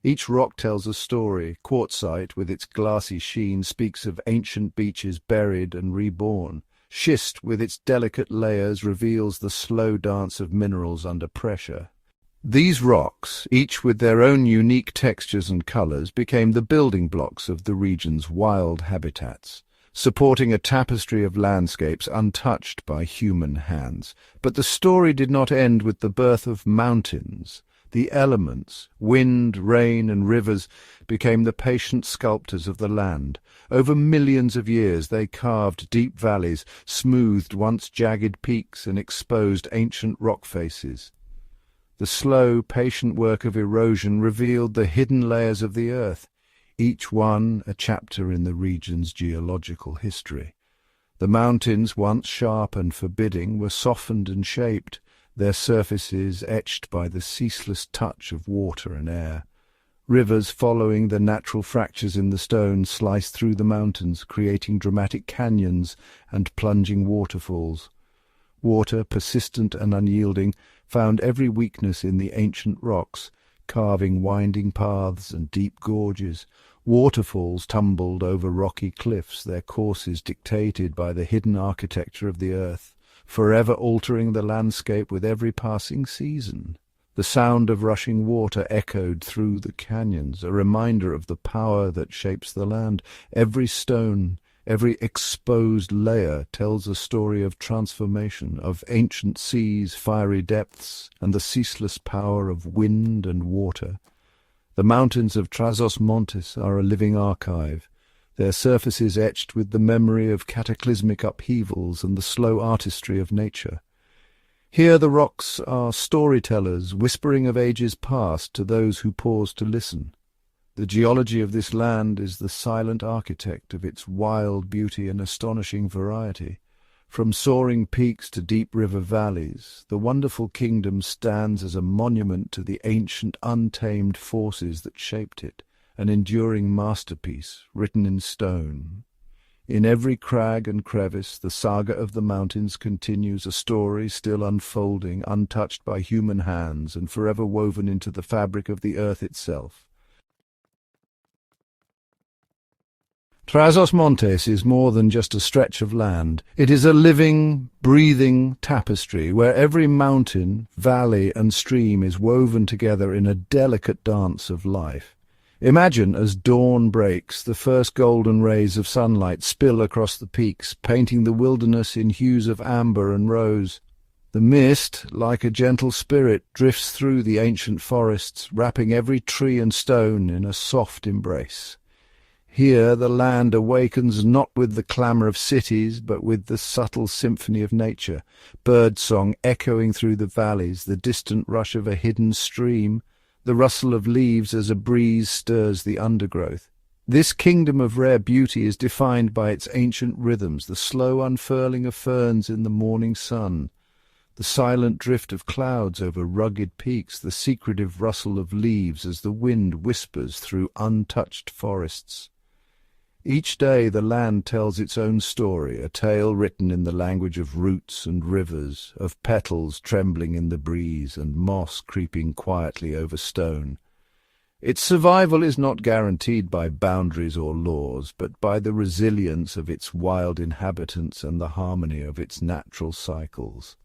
Each rock tells a story. Quartzite, with its glassy sheen, speaks of ancient beaches buried and reborn. Schist, with its delicate layers, reveals the slow dance of minerals under pressure. These rocks, each with their own unique textures and colors, became the building blocks of the region's wild habitats, supporting a tapestry of landscapes untouched by human hands. But the story did not end with the birth of mountains. The elements, wind, rain, and rivers, became the patient sculptors of the land. Over millions of years they carved deep valleys, smoothed once jagged peaks, and exposed ancient rock faces. The slow, patient work of erosion revealed the hidden layers of the earth, each one a chapter in the region's geological history. The mountains, once sharp and forbidding, were softened and shaped, their surfaces etched by the ceaseless touch of water and air. Rivers, following the natural fractures in the stone, sliced through the mountains, creating dramatic canyons and plunging waterfalls. Water, persistent and unyielding, found every weakness in the ancient rocks, carving winding paths and deep gorges. Waterfalls tumbled over rocky cliffs, their courses dictated by the hidden architecture of the earth, forever altering the landscape with every passing season. The sound of rushing water echoed through the canyons, a reminder of the power that shapes the land. Every stone, every exposed layer tells a story of transformation, of ancient seas, fiery depths, and the ceaseless power of wind and water. The mountains of Trás-os-Montes are a living archive, their surfaces etched with the memory of cataclysmic upheavals and the slow artistry of nature. Here the rocks are storytellers, whispering of ages past to those who pause to listen. The geology of this land is the silent architect of its wild beauty and astonishing variety. From soaring peaks to deep river valleys, the wonderful kingdom stands as a monument to the ancient, untamed forces that shaped it, an enduring masterpiece written in stone. In every crag and crevice, the saga of the mountains continues, a story still unfolding, untouched by human hands, and forever woven into the fabric of the earth itself. Trás-os-Montes is more than just a stretch of land. It is a living, breathing tapestry where every mountain, valley and stream is woven together in a delicate dance of life. Imagine, as dawn breaks, the first golden rays of sunlight spill across the peaks, painting the wilderness in hues of amber and rose. The mist, like a gentle spirit, drifts through the ancient forests, wrapping every tree and stone in a soft embrace. Here the land awakens not with the clamour of cities, but with the subtle symphony of nature, birdsong echoing through the valleys, the distant rush of a hidden stream, the rustle of leaves as a breeze stirs the undergrowth. This kingdom of rare beauty is defined by its ancient rhythms, the slow unfurling of ferns in the morning sun, The silent drift of clouds over rugged peaks, the secretive rustle of leaves as the wind whispers through untouched forests. Each day the land tells its own story, a tale written in the language of roots and rivers, of petals trembling in the breeze and moss creeping quietly over stone. Its survival is not guaranteed by boundaries or laws, but by the resilience of its wild inhabitants and the harmony of its natural cycles.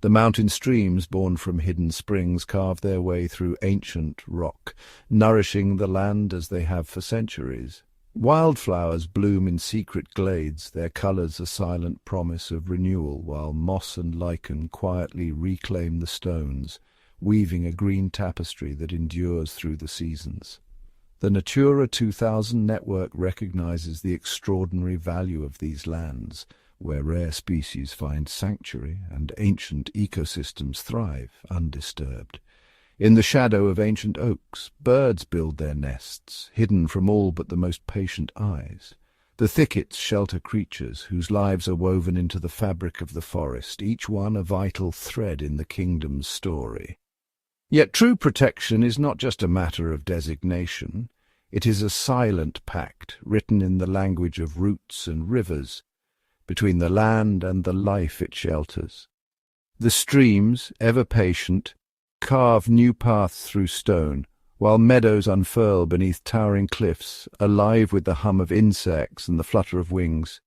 The mountain streams born from hidden springs carve their way through ancient rock, nourishing the land as they have for centuries. Wildflowers bloom in secret glades, their colours a silent promise of renewal, while moss and lichen quietly reclaim the stones, weaving a green tapestry that endures through the seasons. The Natura 2000 network recognizes the extraordinary value of these lands, where rare species find sanctuary and ancient ecosystems thrive undisturbed. In the shadow of ancient oaks, birds build their nests, hidden from all but the most patient eyes. The thickets shelter creatures whose lives are woven into the fabric of the forest, each one a vital thread in the kingdom's story. Yet true protection is not just a matter of designation. It is a silent pact, written in the language of roots and rivers, between the land and the life it shelters. The streams, ever patient, carve new paths through stone, while meadows unfurl beneath towering cliffs, alive with the hum of insects and the flutter of wings.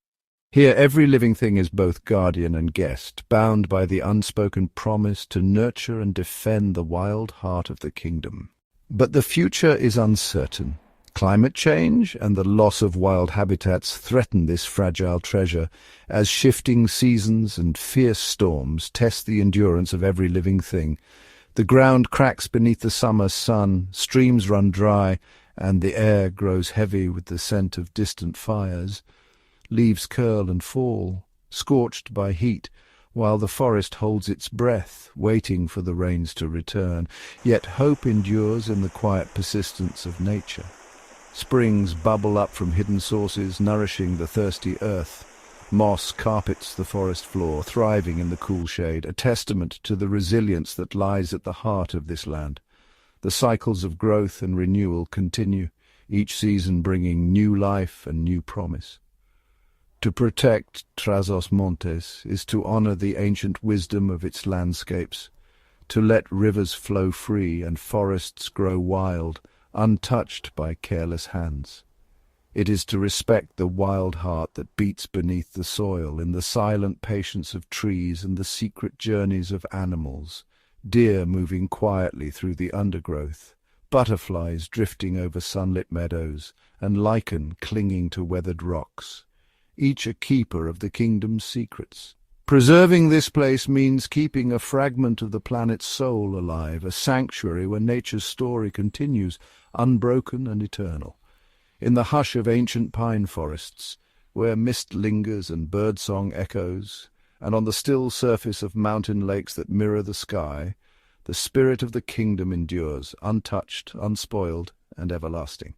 Here every living thing is both guardian and guest, bound by the unspoken promise to nurture and defend the wild heart of the kingdom. But the future is uncertain. Climate change and the loss of wild habitats threaten this fragile treasure, as shifting seasons and fierce storms test the endurance of every living thing. The ground cracks beneath the summer sun, streams run dry, and the air grows heavy with the scent of distant fires. Leaves curl and fall, scorched by heat, while the forest holds its breath, waiting for the rains to return. Yet hope endures in the quiet persistence of nature. Springs bubble up from hidden sources, nourishing the thirsty earth. Moss carpets the forest floor, thriving in the cool shade, a testament to the resilience that lies at the heart of this land. The cycles of growth and renewal continue, each season bringing new life and new promise. To protect Trás-os-Montes is to honor the ancient wisdom of its landscapes, to let rivers flow free and forests grow wild, untouched by careless hands. It is to respect the wild heart that beats beneath the soil, in the silent patience of trees and the secret journeys of animals, deer moving quietly through the undergrowth, butterflies drifting over sunlit meadows, and lichen clinging to weathered rocks, each a keeper of the kingdom's secrets. Preserving this place means keeping a fragment of the planet's soul alive, a sanctuary where nature's story continues, unbroken and eternal. In the hush of ancient pine forests, where mist lingers and birdsong echoes, and on the still surface of mountain lakes that mirror the sky, the spirit of the kingdom endures, untouched, unspoiled, and everlasting.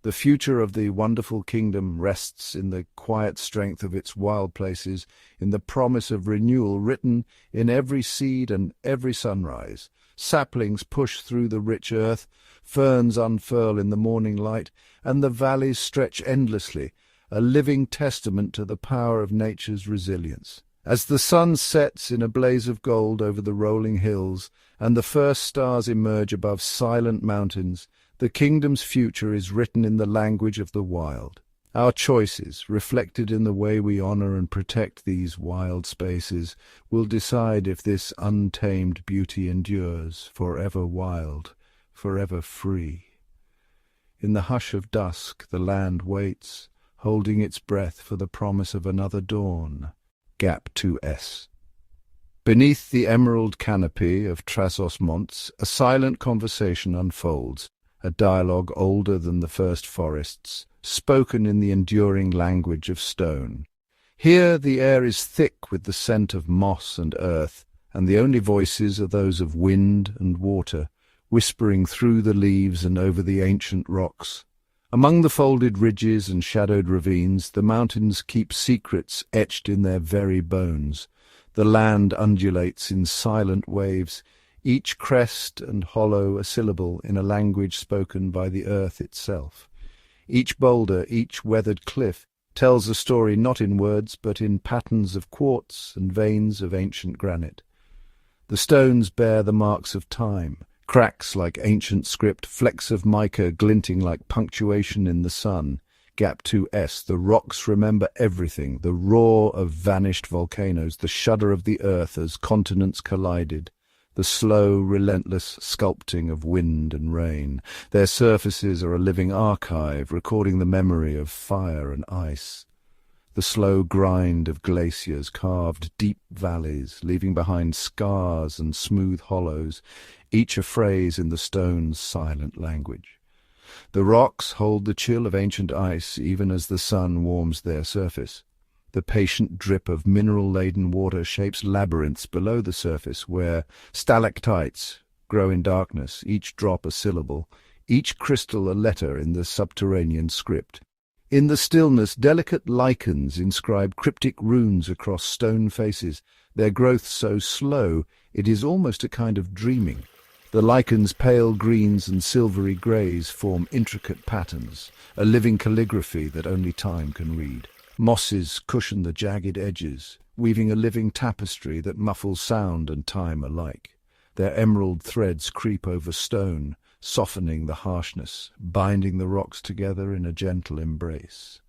The future of the wonderful kingdom rests in the quiet strength of its wild places, in the promise of renewal written in every seed and every sunrise. Saplings push through the rich earth, ferns unfurl in the morning light, and the valleys stretch endlessly, a living testament to the power of nature's resilience. As the sun sets in a blaze of gold over the rolling hills, and the first stars emerge above silent mountains, the kingdom's future is written in the language of the wild. Our choices, reflected in the way we honor and protect these wild spaces, will decide if this untamed beauty endures, forever wild, forever free. In the hush of dusk, the land waits, holding its breath for the promise of another dawn. Gap 2S. Beneath the emerald canopy of Trás-os-Montes, a silent conversation unfolds, a dialogue older than the first forests, spoken in the enduring language of stone. Here the air is thick with the scent of moss and earth, and the only voices are those of wind and water, whispering through the leaves and over the ancient rocks. Among the folded ridges and shadowed ravines, the mountains keep secrets etched in their very bones. The land undulates in silent waves, each crest and hollow a syllable in a language spoken by the earth itself. Each boulder, each weathered cliff, tells a story not in words but in patterns of quartz and veins of ancient granite. The stones bear the marks of time, cracks like ancient script, flecks of mica glinting like punctuation in the sun. Gap 2S, the rocks remember everything, the roar of vanished volcanoes, the shudder of the earth as continents collided, the slow, relentless sculpting of wind and rain. Their surfaces are a living archive, recording the memory of fire and ice. The slow grind of glaciers carved deep valleys, leaving behind scars and smooth hollows, each a phrase in the stone's silent language. The rocks hold the chill of ancient ice even as the sun warms their surface. The patient drip of mineral-laden water shapes labyrinths below the surface where stalactites grow in darkness, each drop a syllable, each crystal a letter in the subterranean script. In the stillness, delicate lichens inscribe cryptic runes across stone faces, their growth so slow it is almost a kind of dreaming. The lichens' pale greens and silvery greys form intricate patterns, a living calligraphy that only time can read. Mosses cushion the jagged edges, weaving a living tapestry that muffles sound and time alike. Their emerald threads creep over stone, softening the harshness, binding the rocks together in a gentle embrace.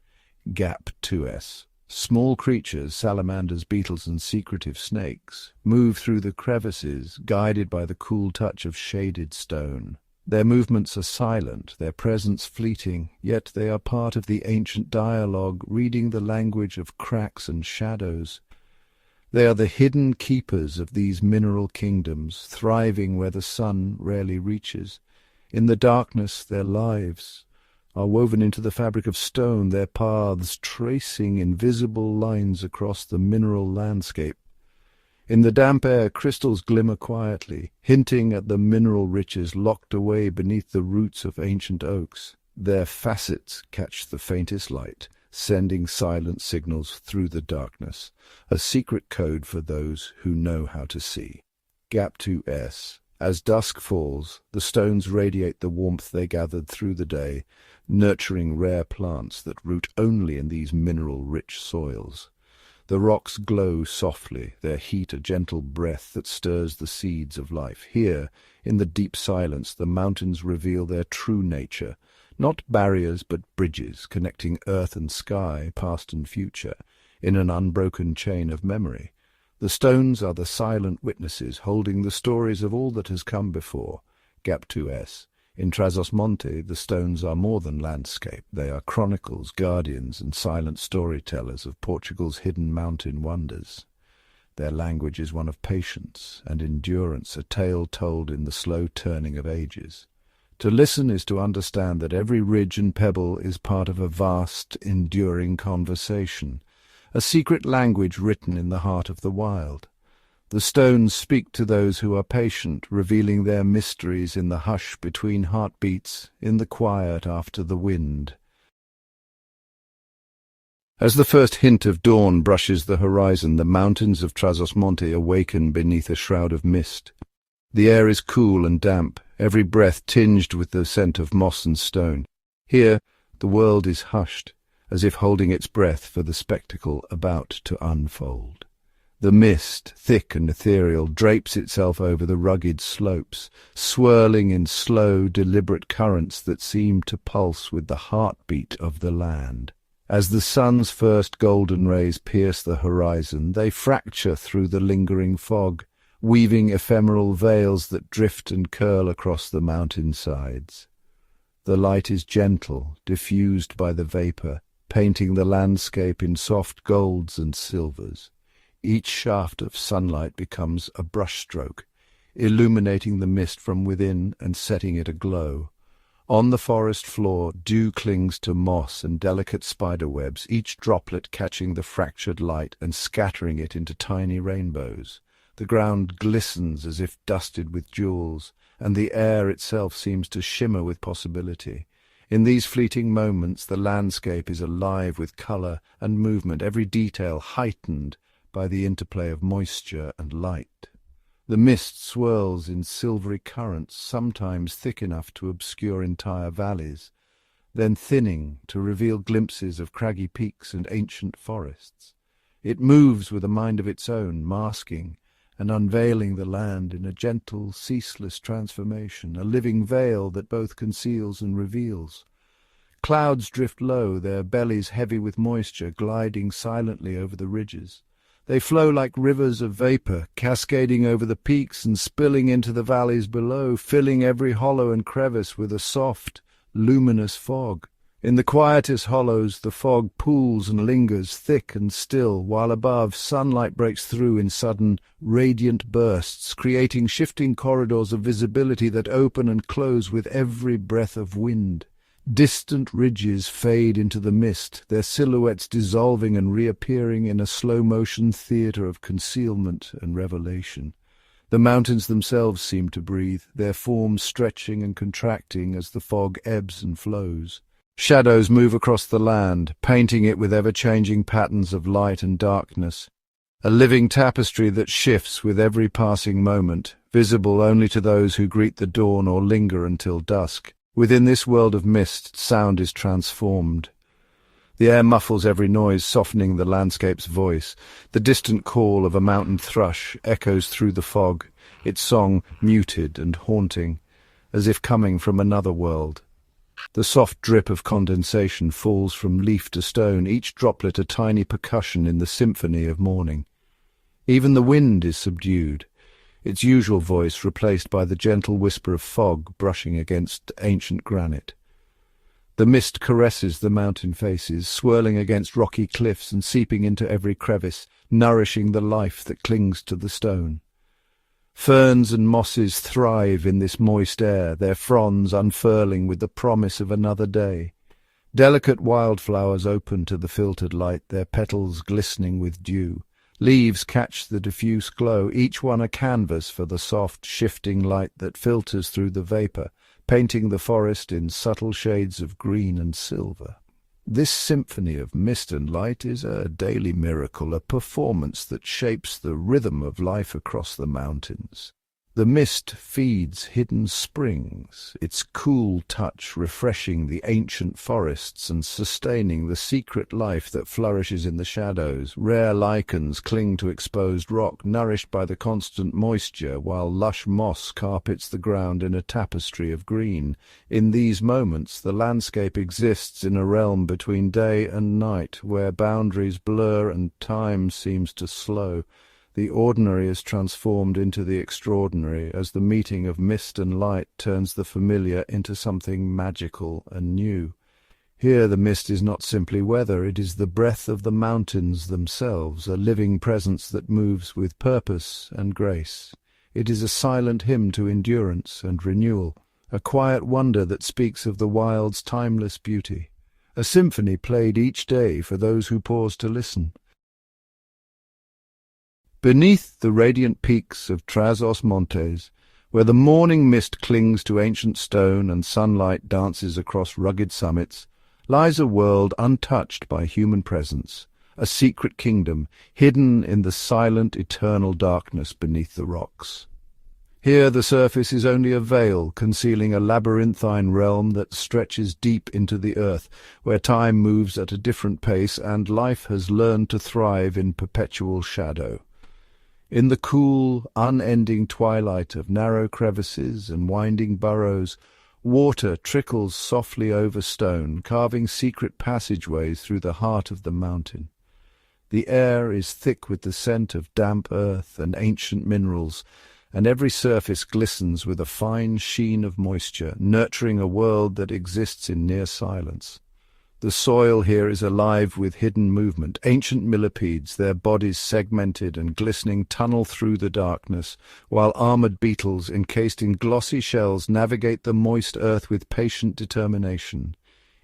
Gap 2S. Small creatures, salamanders, beetles, and secretive snakes, move through the crevices, guided by the cool touch of shaded stone. Their movements are silent, their presence fleeting, yet they are part of the ancient dialogue, reading the language of cracks and shadows. They are the hidden keepers of these mineral kingdoms, thriving where the sun rarely reaches. In the darkness, their lives are woven into the fabric of stone, their paths tracing invisible lines across the mineral landscape. In the damp air, crystals glimmer quietly, hinting at the mineral riches locked away beneath the roots of ancient oaks. Their facets catch the faintest light, sending silent signals through the darkness, a secret code for those who know how to see. Gap 2S. As dusk falls, the stones radiate the warmth they gathered through the day, nurturing rare plants that root only in these mineral-rich soils. The rocks glow softly, their heat a gentle breath that stirs the seeds of life. Here, in the deep silence, the mountains reveal their true nature, not barriers but bridges connecting earth and sky, past and future, in an unbroken chain of memory. The stones are the silent witnesses holding the stories of all that has come before. Gap 2S. In Trás-os-Montes, the stones are more than landscape. They are chronicles, guardians, and silent storytellers of Portugal's hidden mountain wonders. Their language is one of patience and endurance, a tale told in the slow turning of ages. To listen is to understand that every ridge and pebble is part of a vast, enduring conversation, a secret language written in the heart of the wild. The stones speak to those who are patient, revealing their mysteries in the hush between heartbeats, in the quiet after the wind. As the first hint of dawn brushes the horizon, the mountains of Trás-os-Montes awaken beneath a shroud of mist. The air is cool and damp, every breath tinged with the scent of moss and stone. Here, the world is hushed, as if holding its breath for the spectacle about to unfold. The mist, thick and ethereal, drapes itself over the rugged slopes, swirling in slow, deliberate currents that seem to pulse with the heartbeat of the land. As the sun's first golden rays pierce the horizon, they fracture through the lingering fog, weaving ephemeral veils that drift and curl across the mountain sides. The light is gentle, diffused by the vapour, painting the landscape in soft golds and silvers. Each shaft of sunlight becomes a brushstroke, illuminating the mist from within and setting it aglow. On the forest floor, dew clings to moss and delicate spiderwebs, each droplet catching the fractured light and scattering it into tiny rainbows. The ground glistens as if dusted with jewels, and the air itself seems to shimmer with possibility. In these fleeting moments, the landscape is alive with colour and movement, every detail heightened by the interplay of moisture and light. The mist swirls in silvery currents, sometimes thick enough to obscure entire valleys, then thinning to reveal glimpses of craggy peaks and ancient forests. It moves with a mind of its own, masking and unveiling the land in a gentle, ceaseless transformation, a living veil that both conceals and reveals. Clouds drift low, their bellies heavy with moisture, gliding silently over the ridges. They flow like rivers of vapor, cascading over the peaks and spilling into the valleys below, filling every hollow and crevice with a soft, luminous fog. In the quietest hollows the fog pools and lingers, thick and still, while above sunlight breaks through in sudden, radiant bursts, creating shifting corridors of visibility that open and close with every breath of wind. Distant ridges fade into the mist, their silhouettes dissolving and reappearing in a slow-motion theatre of concealment and revelation. The mountains themselves seem to breathe, their forms stretching and contracting as the fog ebbs and flows. Shadows move across the land, painting it with ever-changing patterns of light and darkness, a living tapestry that shifts with every passing moment, visible only to those who greet the dawn or linger until dusk. Within this world of mist, sound is transformed. The air muffles every noise, softening the landscape's voice. The distant call of a mountain thrush echoes through the fog, its song muted and haunting, as if coming from another world. The soft drip of condensation falls from leaf to stone, each droplet a tiny percussion in the symphony of morning. Even the wind is subdued, its usual voice replaced by the gentle whisper of fog brushing against ancient granite. The mist caresses the mountain faces, swirling against rocky cliffs and seeping into every crevice, nourishing the life that clings to the stone. Ferns and mosses thrive in this moist air, their fronds unfurling with the promise of another day. Delicate wildflowers open to the filtered light, their petals glistening with dew. Leaves catch the diffuse glow, each one a canvas for the soft, shifting light that filters through the vapor, painting the forest in subtle shades of green and silver. This symphony of mist and light is a daily miracle, a performance that shapes the rhythm of life across the mountains. The mist feeds hidden springs, its cool touch refreshing the ancient forests and sustaining the secret life that flourishes in the shadows. Rare lichens cling to exposed rock, nourished by the constant moisture, while lush moss carpets the ground in a tapestry of green. In these moments, the landscape exists in a realm between day and night, where boundaries blur and time seems to slow. The ordinary is transformed into the extraordinary, as the meeting of mist and light turns the familiar into something magical and new. Here the mist is not simply weather, it is the breath of the mountains themselves, a living presence that moves with purpose and grace. It is a silent hymn to endurance and renewal, a quiet wonder that speaks of the wild's timeless beauty, a symphony played each day for those who pause to listen. Beneath the radiant peaks of Trás-os-Montes, where the morning mist clings to ancient stone and sunlight dances across rugged summits, lies a world untouched by human presence, a secret kingdom hidden in the silent, eternal darkness beneath the rocks. Here the surface is only a veil concealing a labyrinthine realm that stretches deep into the earth, where time moves at a different pace and life has learned to thrive in perpetual shadow. In the cool, unending twilight of narrow crevices and winding burrows, water trickles softly over stone, carving secret passageways through the heart of the mountain. The air is thick with the scent of damp earth and ancient minerals, and every surface glistens with a fine sheen of moisture, nurturing a world that exists in near silence. The soil here is alive with hidden movement. Ancient millipedes, their bodies segmented and glistening, tunnel through the darkness, while armored beetles encased in glossy shells navigate the moist earth with patient determination.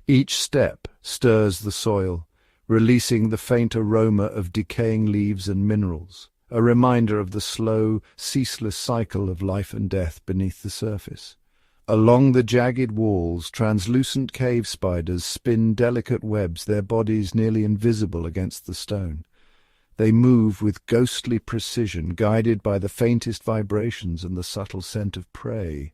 Each step stirs the soil, releasing the faint aroma of decaying leaves and minerals, a reminder of the slow, ceaseless cycle of life and death beneath the surface. Along the jagged walls, translucent cave spiders spin delicate webs, their bodies nearly invisible against the stone. They move with ghostly precision, guided by the faintest vibrations and the subtle scent of prey.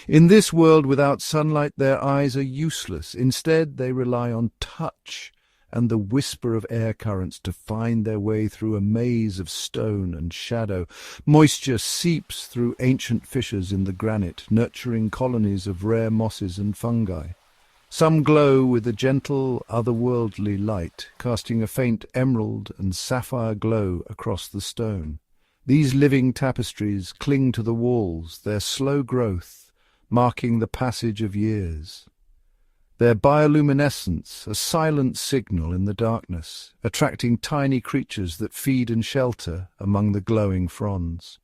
In this world without sunlight, their eyes are useless. Instead, they rely on touch and the whisper of air currents to find their way through a maze of stone and shadow. Moisture seeps through ancient fissures in the granite, nurturing colonies of rare mosses and fungi. Some glow with a gentle, otherworldly light, casting a faint emerald and sapphire glow across the stone. These living tapestries cling to the walls, their slow growth marking the passage of years. Their bioluminescence, a silent signal in the darkness, attracting tiny creatures that feed and shelter among the glowing fronds.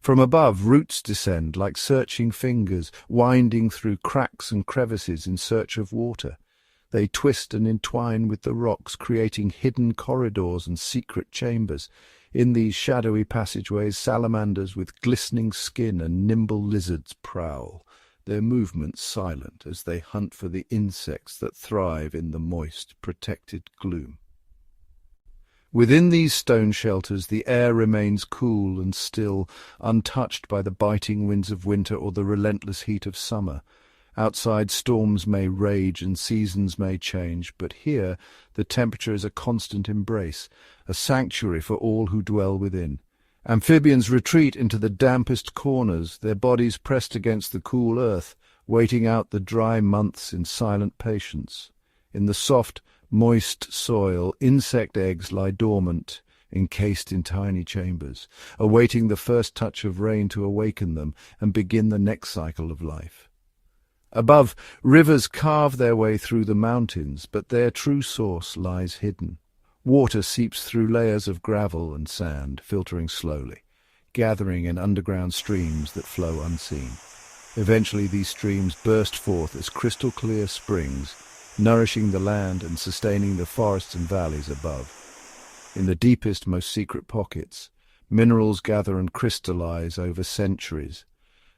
From above, roots descend like searching fingers, winding through cracks and crevices in search of water. They twist and entwine with the rocks, creating hidden corridors and secret chambers. In these shadowy passageways, salamanders with glistening skin and nimble lizards prowl, their movements silent as they hunt for the insects that thrive in the moist, protected gloom. Within these stone shelters, the air remains cool and still, untouched by the biting winds of winter or the relentless heat of summer. Outside, storms may rage and seasons may change, but here the temperature is a constant embrace, a sanctuary for all who dwell within. Amphibians retreat into the dampest corners, their bodies pressed against the cool earth, waiting out the dry months in silent patience. In the soft, moist soil, insect eggs lie dormant, encased in tiny chambers, awaiting the first touch of rain to awaken them and begin the next cycle of life. Above, rivers carve their way through the mountains, but their true source lies hidden. Water seeps through layers of gravel and sand, filtering slowly, gathering in underground streams that flow unseen. Eventually these streams burst forth as crystal-clear springs, nourishing the land and sustaining the forests and valleys above. In the deepest, most secret pockets, minerals gather and crystallize over centuries.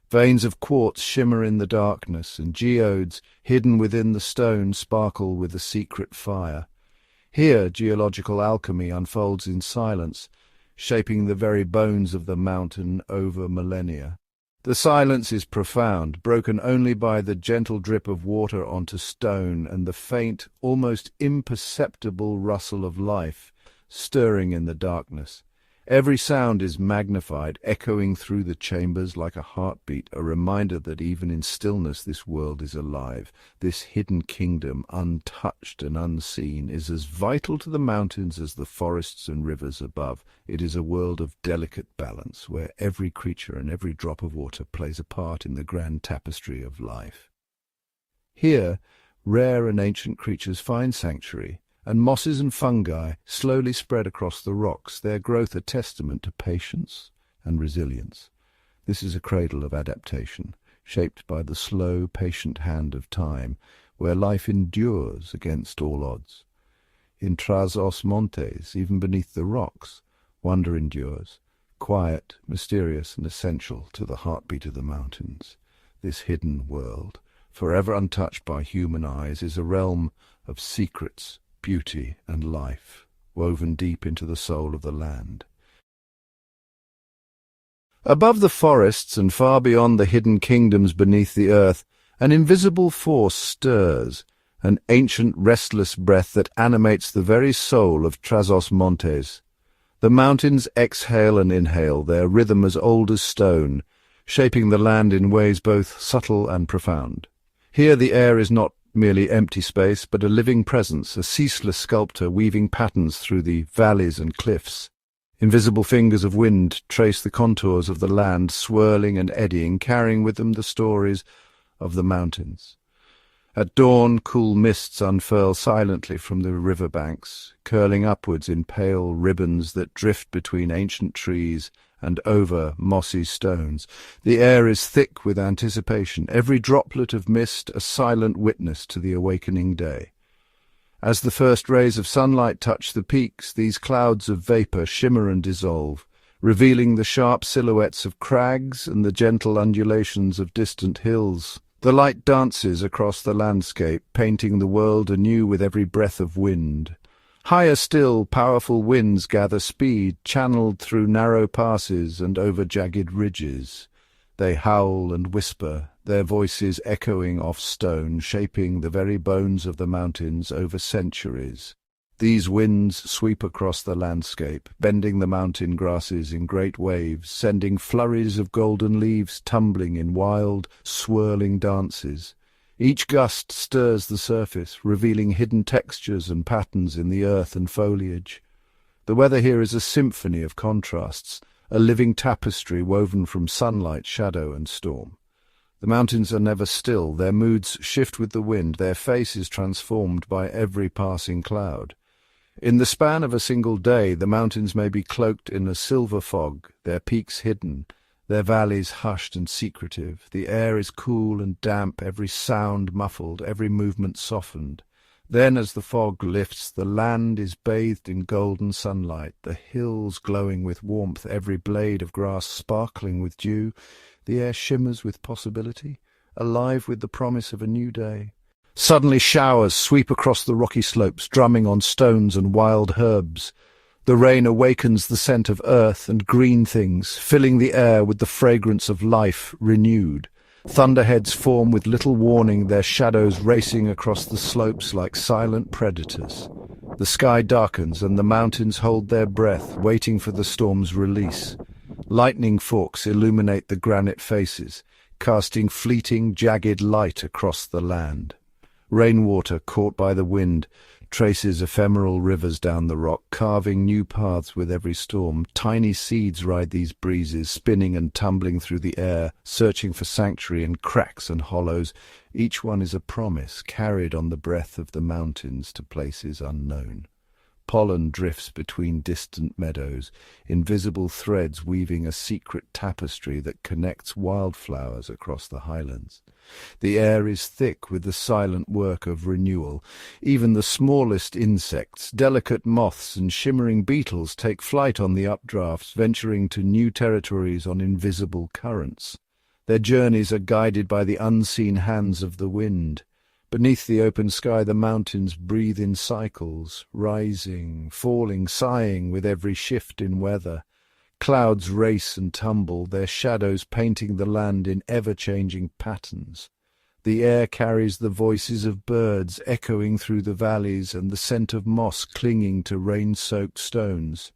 Veins of quartz shimmer in the darkness, and geodes, hidden within the stone, sparkle with a secret fire. Here geological alchemy unfolds in silence, shaping the very bones of the mountain over millennia. The silence is profound, broken only by the gentle drip of water onto stone and the faint, almost imperceptible rustle of life stirring in the darkness. Every sound is magnified, echoing through the chambers like a heartbeat, a reminder that even in stillness this world is alive. This hidden kingdom, untouched and unseen, is as vital to the mountains as the forests and rivers above. It is a world of delicate balance, where every creature and every drop of water plays a part in the grand tapestry of life. Here, rare and ancient creatures find sanctuary, and mosses and fungi slowly spread across the rocks, their growth a testament to patience and resilience. This is a cradle of adaptation, shaped by the slow, patient hand of time, where life endures against all odds. In Trás-os-Montes, even beneath the rocks, wonder endures, quiet, mysterious, and essential to the heartbeat of the mountains. This hidden world, forever untouched by human eyes, is a realm of secrets, beauty and life, woven deep into the soul of the land. Above the forests and far beyond the hidden kingdoms beneath the earth, an invisible force stirs, an ancient restless breath that animates the very soul of Trás-os-Montes. The mountains exhale and inhale, their rhythm as old as stone, shaping the land in ways both subtle and profound. Here the air is not merely empty space, but a living presence, a ceaseless sculptor weaving patterns through the valleys and cliffs. Invisible fingers of wind trace the contours of the land, swirling and eddying, carrying with them the stories of the mountains. At dawn, cool mists unfurl silently from the river banks, curling upwards in pale ribbons that drift between ancient trees and over mossy stones. The air is thick with anticipation, every droplet of mist a silent witness to the awakening day. As the first rays of sunlight touch the peaks, these clouds of vapour shimmer and dissolve, revealing the sharp silhouettes of crags and the gentle undulations of distant hills. The light dances across the landscape, painting the world anew with every breath of wind. Higher still, powerful winds gather speed, channeled through narrow passes and over jagged ridges. They howl and whisper, their voices echoing off stone, shaping the very bones of the mountains over centuries. These winds sweep across the landscape, bending the mountain grasses in great waves, sending flurries of golden leaves tumbling in wild, swirling dances. Each gust stirs the surface, revealing hidden textures and patterns in the earth and foliage. The weather here is a symphony of contrasts, a living tapestry woven from sunlight, shadow, and storm. The mountains are never still, their moods shift with the wind, their face is transformed by every passing cloud. In the span of a single day, the mountains may be cloaked in a silver fog, their peaks hidden, their valleys hushed and secretive. The air is cool and damp, every sound muffled, every movement softened. Then, as the fog lifts, the land is bathed in golden sunlight, the hills glowing with warmth, every blade of grass sparkling with dew. The air shimmers with possibility, alive with the promise of a new day. Suddenly showers sweep across the rocky slopes, drumming on stones and wild herbs. The rain awakens the scent of earth and green things, filling the air with the fragrance of life renewed. Thunderheads form with little warning, their shadows racing across the slopes like silent predators. The sky darkens and the mountains hold their breath, waiting for the storm's release. Lightning forks illuminate the granite faces, casting fleeting, jagged light across the land. Rainwater, caught by the wind, traces ephemeral rivers down the rock, carving new paths with every storm. Tiny seeds ride these breezes, spinning and tumbling through the air, searching for sanctuary in cracks and hollows. Each one is a promise, carried on the breath of the mountains to places unknown. Pollen drifts between distant meadows, invisible threads weaving a secret tapestry that connects wildflowers across the highlands. The air is thick with the silent work of renewal. Even the smallest insects, delicate moths and shimmering beetles, take flight on the updrafts, venturing to new territories on invisible currents. Their journeys are guided by the unseen hands of the wind. Beneath the open sky, the mountains breathe in cycles, rising, falling, sighing with every shift in weather. Clouds race and tumble, their shadows painting the land in ever-changing patterns. The air carries the voices of birds echoing through the valleys and the scent of moss clinging to rain-soaked stones.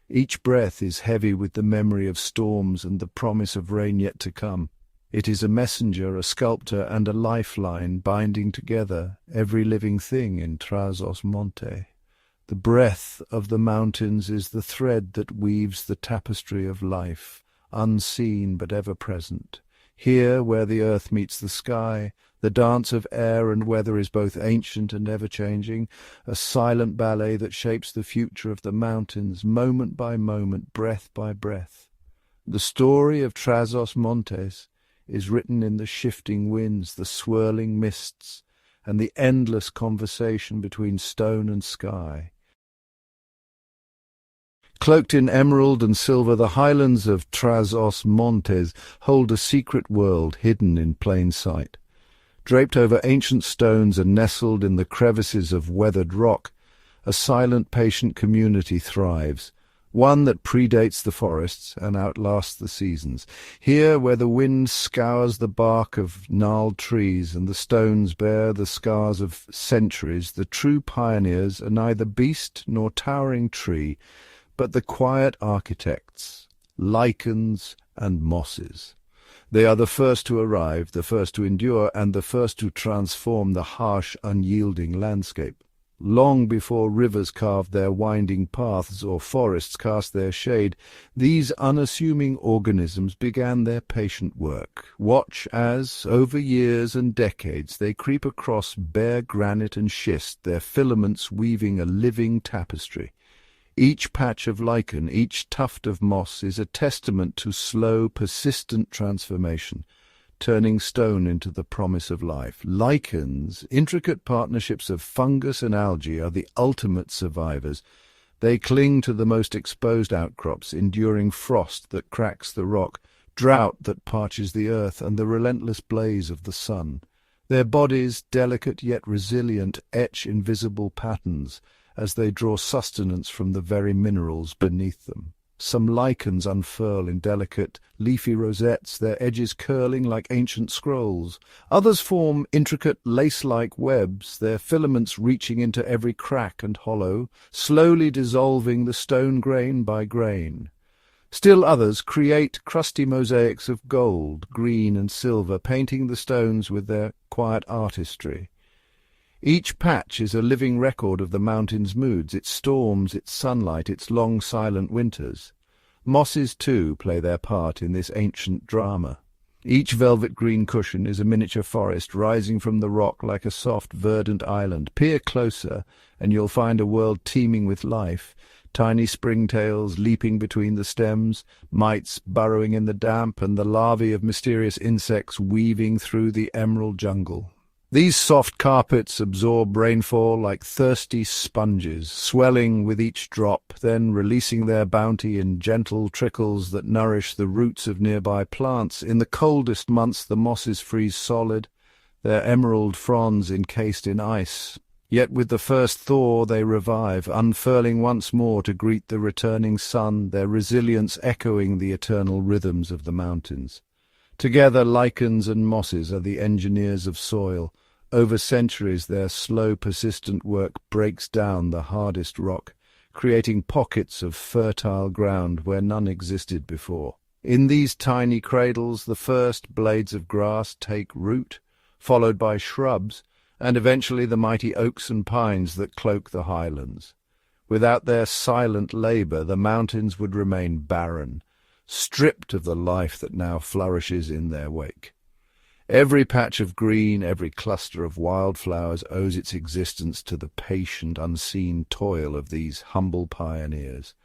Each breath is heavy with the memory of storms and the promise of rain yet to come. It is a messenger, a sculptor, and a lifeline binding together every living thing in Trás-os-Montes. The breath of the mountains is the thread that weaves the tapestry of life, unseen but ever present. Here, where the earth meets the sky, the dance of air and weather is both ancient and ever-changing, a silent ballet that shapes the future of the mountains, moment by moment, breath by breath. The story of Trás-os-Montes is written in the shifting winds, the swirling mists, and the endless conversation between stone and sky. Cloaked in emerald and silver, the highlands of Trás-os-Montes hold a secret world hidden in plain sight. Draped over ancient stones and nestled in the crevices of weathered rock, a silent, patient community thrives, one that predates the forests and outlasts the seasons. Here, where the wind scours the bark of gnarled trees and the stones bear the scars of centuries, the true pioneers are neither beast nor towering tree, but the quiet architects, lichens and mosses. They are the first to arrive, the first to endure, and the first to transform the harsh, unyielding landscape. Long before rivers carved their winding paths or forests cast their shade, these unassuming organisms began their patient work. Watch as, over years and decades, they creep across bare granite and schist, their filaments weaving a living tapestry. Each patch of lichen, each tuft of moss is a testament to slow, persistent transformation, turning stone into the promise of life. Lichens, intricate partnerships of fungus and algae, are the ultimate survivors. They cling to the most exposed outcrops, enduring frost that cracks the rock, drought that parches the earth, and the relentless blaze of the sun. Their bodies, delicate yet resilient, etch invisible patterns as they draw sustenance from the very minerals beneath them. Some lichens unfurl in delicate, leafy rosettes, their edges curling like ancient scrolls. Others form intricate, lace-like webs, their filaments reaching into every crack and hollow, slowly dissolving the stone grain by grain. Still others create crusty mosaics of gold, green and silver, painting the stones with their quiet artistry. Each patch is a living record of the mountain's moods, its storms, its sunlight, its long silent winters. Mosses, too, play their part in this ancient drama. Each velvet green cushion is a miniature forest rising from the rock like a soft, verdant island. Peer closer, and you'll find a world teeming with life. Tiny springtails leaping between the stems, mites burrowing in the damp, and the larvae of mysterious insects weaving through the emerald jungle. These soft carpets absorb rainfall like thirsty sponges, swelling with each drop, then releasing their bounty in gentle trickles that nourish the roots of nearby plants. In the coldest months the mosses freeze solid, their emerald fronds encased in ice. Yet with the first thaw they revive, unfurling once more to greet the returning sun, their resilience echoing the eternal rhythms of the mountains. Together lichens and mosses are the engineers of soil. Over centuries their slow, persistent work breaks down the hardest rock, creating pockets of fertile ground where none existed before. In these tiny cradles the first blades of grass take root, followed by shrubs, and eventually the mighty oaks and pines that cloak the highlands. Without their silent labour the mountains would remain barren, stripped of the life that now flourishes in their wake. Every patch of green, every cluster of wildflowers owes its existence to the patient, unseen toil of these humble pioneers.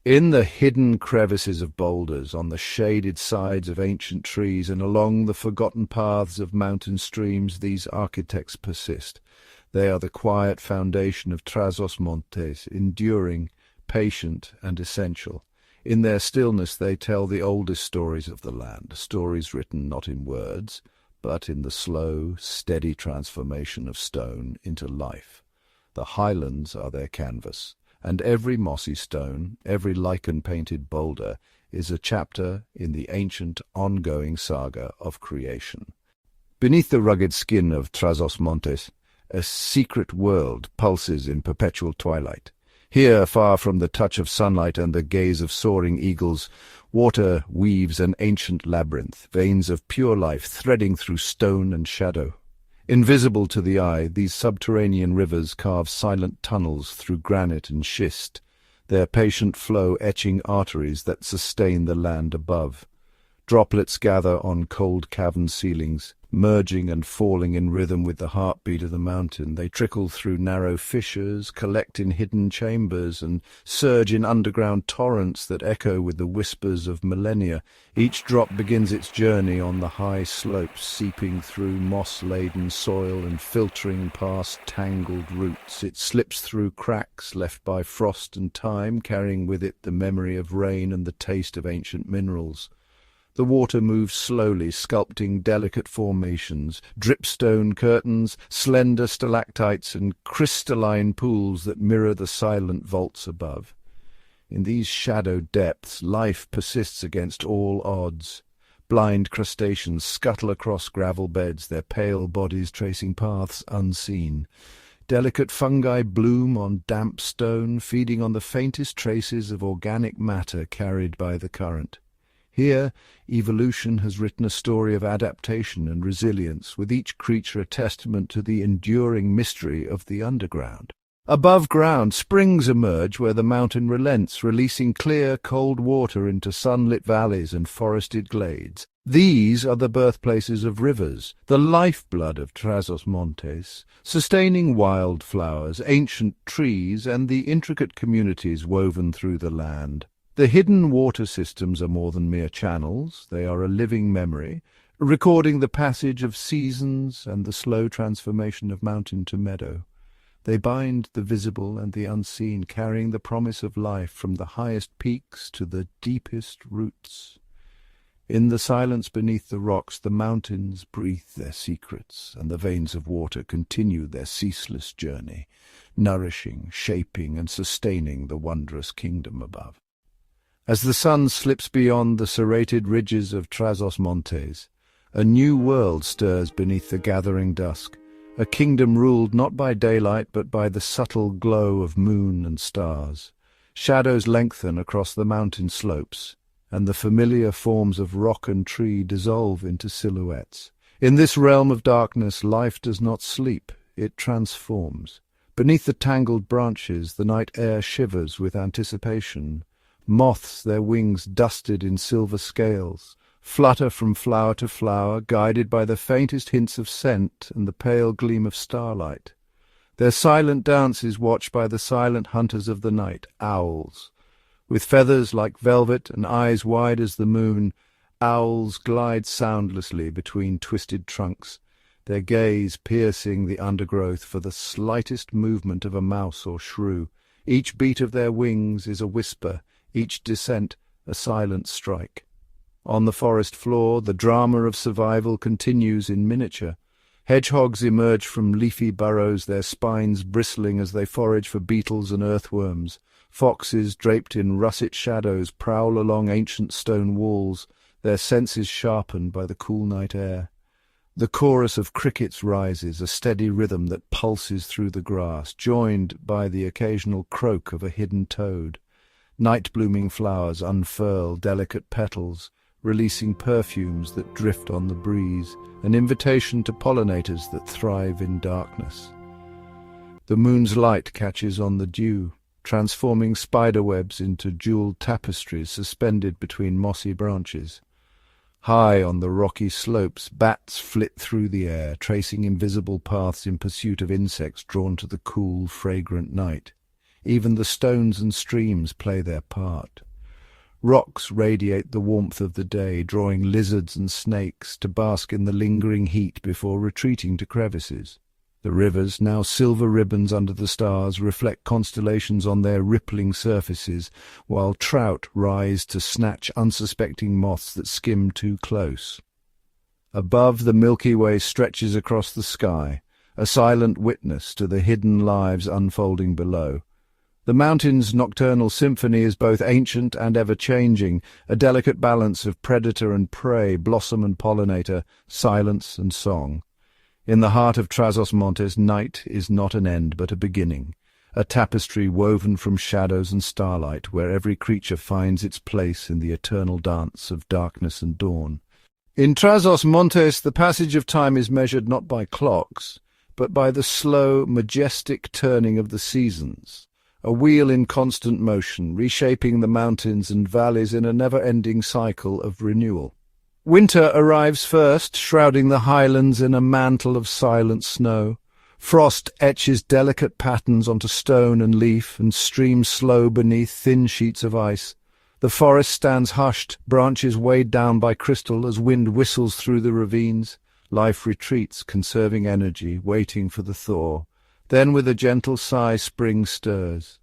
In the hidden crevices of boulders, on the shaded sides of ancient trees, and along the forgotten paths of mountain streams, these architects persist. They are the quiet foundation of Trás-os-Montes, enduring, patient, and essential. In their stillness they tell the oldest stories of the land, stories written not in words, but in the slow, steady transformation of stone into life. The highlands are their canvas, and every mossy stone, every lichen-painted boulder, is a chapter in the ancient, ongoing saga of creation. Beneath the rugged skin of Trás-os-Montes, a secret world pulses in perpetual twilight. Here, far from the touch of sunlight and the gaze of soaring eagles, water weaves an ancient labyrinth, veins of pure life threading through stone and shadow. Invisible to the eye, these subterranean rivers carve silent tunnels through granite and schist, their patient flow etching arteries that sustain the land above. Droplets gather on cold cavern ceilings, merging and falling in rhythm with the heartbeat of the mountain. They trickle through narrow fissures, collect in hidden chambers, and surge in underground torrents that echo with the whispers of millennia. Each drop begins its journey on the high slopes, seeping through moss-laden soil and filtering past tangled roots. It slips through cracks left by frost and time, carrying with it the memory of rain and the taste of ancient minerals. The water moves slowly, sculpting delicate formations, dripstone curtains, slender stalactites, and crystalline pools that mirror the silent vaults above. In these shadowed depths, life persists against all odds. Blind crustaceans scuttle across gravel beds, their pale bodies tracing paths unseen. Delicate fungi bloom on damp stone, feeding on the faintest traces of organic matter carried by the current. Here, evolution has written a story of adaptation and resilience, with each creature a testament to the enduring mystery of the underground. Above ground, springs emerge where the mountain relents, releasing clear, cold water into sunlit valleys and forested glades. These are the birthplaces of rivers, the lifeblood of Trás-os-Montes, sustaining wildflowers, ancient trees, and the intricate communities woven through the land. The hidden water systems are more than mere channels. They are a living memory, recording the passage of seasons and the slow transformation of mountain to meadow. They bind the visible and the unseen, carrying the promise of life from the highest peaks to the deepest roots. In the silence beneath the rocks, the mountains breathe their secrets, and the veins of water continue their ceaseless journey, nourishing, shaping, and sustaining the wondrous kingdom above. As the sun slips beyond the serrated ridges of Trás-os-Montes, a new world stirs beneath the gathering dusk, a kingdom ruled not by daylight but by the subtle glow of moon and stars. Shadows lengthen across the mountain slopes, and the familiar forms of rock and tree dissolve into silhouettes. In this realm of darkness, life does not sleep, it transforms. Beneath the tangled branches, the night air shivers with anticipation. Moths, their wings dusted in silver scales, flutter from flower to flower, guided by the faintest hints of scent and the pale gleam of starlight. Their silent dance is watched by the silent hunters of the night, owls. With feathers like velvet and eyes wide as the moon, owls glide soundlessly between twisted trunks, their gaze piercing the undergrowth for the slightest movement of a mouse or shrew. Each beat of their wings is a whisper, each descent a silent strike. On the forest floor, the drama of survival continues in miniature. Hedgehogs emerge from leafy burrows, their spines bristling as they forage for beetles and earthworms. Foxes, draped in russet shadows, prowl along ancient stone walls, their senses sharpened by the cool night air. The chorus of crickets rises, a steady rhythm that pulses through the grass, joined by the occasional croak of a hidden toad. Night-blooming flowers unfurl delicate petals, releasing perfumes that drift on the breeze, an invitation to pollinators that thrive in darkness. The moon's light catches on the dew, transforming spiderwebs into jeweled tapestries suspended between mossy branches. High on the rocky slopes, bats flit through the air, tracing invisible paths in pursuit of insects drawn to the cool, fragrant night. Even the stones and streams play their part. Rocks radiate the warmth of the day, drawing lizards and snakes to bask in the lingering heat before retreating to crevices. The rivers, now silver ribbons under the stars, reflect constellations on their rippling surfaces, while trout rise to snatch unsuspecting moths that skim too close. Above, the Milky Way stretches across the sky, a silent witness to the hidden lives unfolding below. The mountain's nocturnal symphony is both ancient and ever-changing, a delicate balance of predator and prey, blossom and pollinator, silence and song. In the heart of Trás-os-Montes, night is not an end but a beginning, a tapestry woven from shadows and starlight, where every creature finds its place in the eternal dance of darkness and dawn. In Trás-os-Montes, the passage of time is measured not by clocks, but by the slow, majestic turning of the seasons, a wheel in constant motion, reshaping the mountains and valleys in a never-ending cycle of renewal. Winter arrives first, shrouding the highlands in a mantle of silent snow. Frost etches delicate patterns onto stone and leaf and streams slow beneath thin sheets of ice. The forest stands hushed, branches weighed down by crystal as wind whistles through the ravines. Life retreats, conserving energy, waiting for the thaw. Then with a gentle sigh, spring stirs.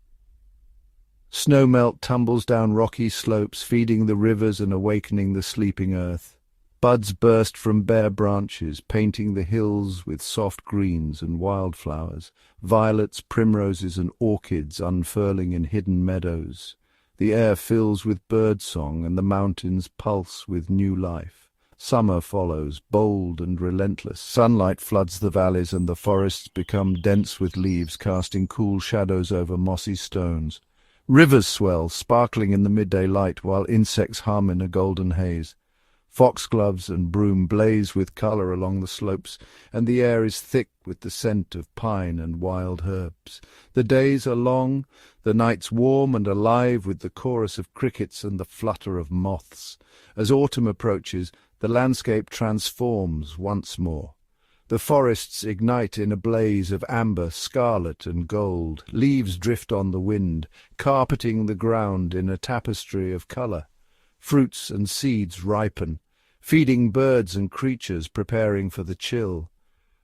Snowmelt tumbles down rocky slopes, feeding the rivers and awakening the sleeping earth. Buds burst from bare branches, painting the hills with soft greens and wildflowers, violets, primroses, and orchids unfurling in hidden meadows. The air fills with birdsong, and the mountains pulse with new life. Summer follows, bold and relentless. Sunlight floods the valleys, and the forests become dense with leaves, casting cool shadows over mossy stones. Rivers swell, sparkling in the midday light, while insects hum in a golden haze. Foxgloves and broom blaze with colour along the slopes, and the air is thick with the scent of pine and wild herbs. The days are long, the nights warm and alive with the chorus of crickets and the flutter of moths. As autumn approaches, the landscape transforms once more. The forests ignite in a blaze of amber, scarlet, and gold. Leaves drift on the wind, carpeting the ground in a tapestry of colour. Fruits and seeds ripen, feeding birds and creatures preparing for the chill.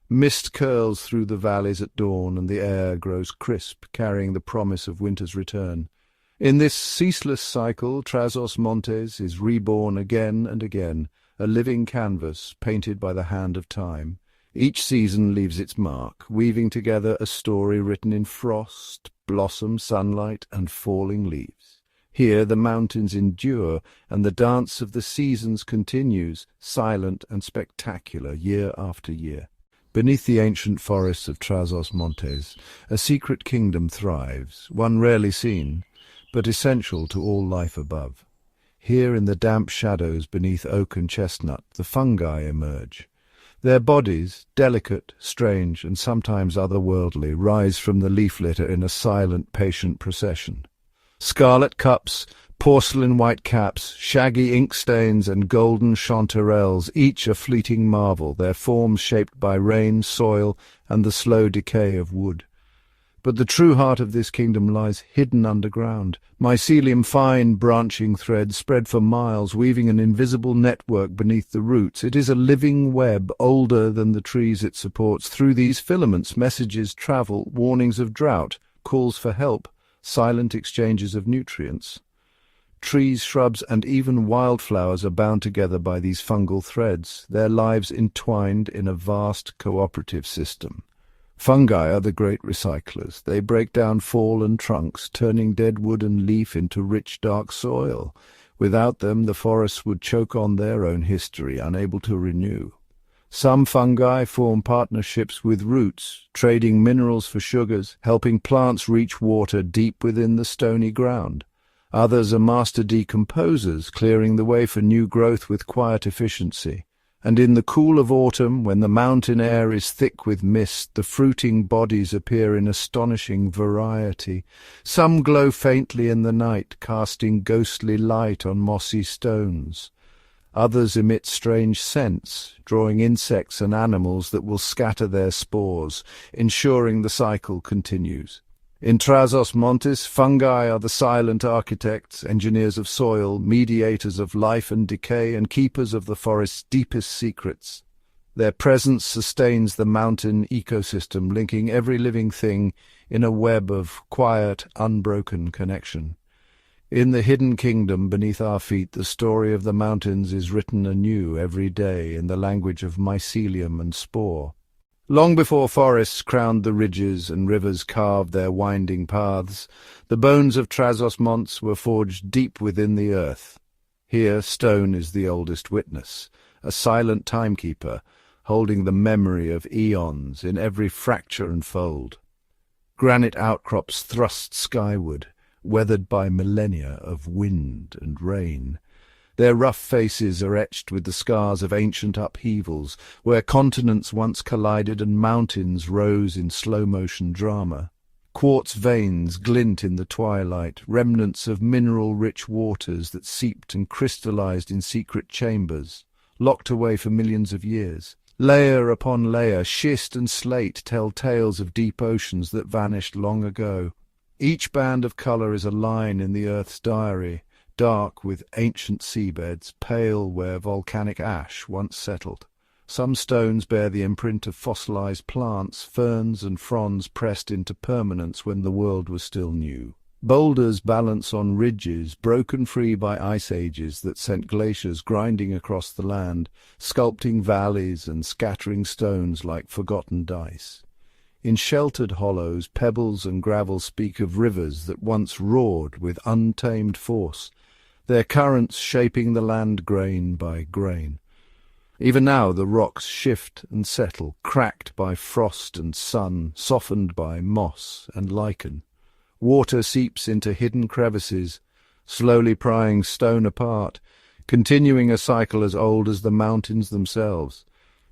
Mist curls through the valleys at dawn, and the air grows crisp, carrying the promise of winter's return. In this ceaseless cycle, Trás-os-Montes is reborn again and again, a living canvas painted by the hand of time. Each season leaves its mark, weaving together a story written in frost, blossom, sunlight, and falling leaves. Here the mountains endure, and the dance of the seasons continues, silent and spectacular, year after year. Beneath the ancient forests of Trás-os-Montes, a secret kingdom thrives, one rarely seen, but essential to all life above. Here in the damp shadows beneath oak and chestnut, the fungi emerge. Their bodies, delicate, strange, and sometimes otherworldly, rise from the leaf litter in a silent, patient procession. Scarlet cups, porcelain-white caps, shaggy ink stains, and golden chanterelles, each a fleeting marvel, their forms shaped by rain, soil, and the slow decay of wood. But the true heart of this kingdom lies hidden underground. Mycelium fine branching threads spread for miles, weaving an invisible network beneath the roots. It is a living web, older than the trees it supports. Through these filaments, messages travel, warnings of drought, calls for help, silent exchanges of nutrients. Trees, shrubs, and even wildflowers are bound together by these fungal threads, their lives entwined in a vast cooperative system. Fungi are the great recyclers. They break down fallen trunks, turning dead wood and leaf into rich, dark soil. Without them, the forests would choke on their own history, unable to renew. Some fungi form partnerships with roots, trading minerals for sugars, helping plants reach water deep within the stony ground. Others are master decomposers, clearing the way for new growth with quiet efficiency. And in the cool of autumn, when the mountain air is thick with mist, the fruiting bodies appear in astonishing variety. Some glow faintly in the night, casting ghostly light on mossy stones. Others emit strange scents, drawing insects and animals that will scatter their spores, ensuring the cycle continues. In Trás-os-Montes, fungi are the silent architects, engineers of soil, mediators of life and decay, and keepers of the forest's deepest secrets. Their presence sustains the mountain ecosystem, linking every living thing in a web of quiet, unbroken connection. In the hidden kingdom beneath our feet, the story of the mountains is written anew every day in the language of mycelium and spore. Long before forests crowned the ridges and rivers carved their winding paths, the bones of Trás-os-Montes were forged deep within the earth. Here stone is the oldest witness, a silent timekeeper, holding the memory of eons in every fracture and fold. Granite outcrops thrust skyward, weathered by millennia of wind and rain. Their rough faces are etched with the scars of ancient upheavals, where continents once collided and mountains rose in slow-motion drama. Quartz veins glint in the twilight, remnants of mineral-rich waters that seeped and crystallized in secret chambers, locked away for millions of years. Layer upon layer, schist and slate tell tales of deep oceans that vanished long ago. Each band of color is a line in the Earth's diary, dark with ancient seabeds, pale where volcanic ash once settled. Some stones bear the imprint of fossilized plants, ferns and fronds pressed into permanence when the world was still new. Boulders balance on ridges, broken free by ice ages that sent glaciers grinding across the land, sculpting valleys and scattering stones like forgotten dice. In sheltered hollows, pebbles and gravel speak of rivers that once roared with untamed force, their currents shaping the land grain by grain. Even now the rocks shift and settle, cracked by frost and sun, softened by moss and lichen. Water seeps into hidden crevices, slowly prying stone apart, continuing a cycle as old as the mountains themselves.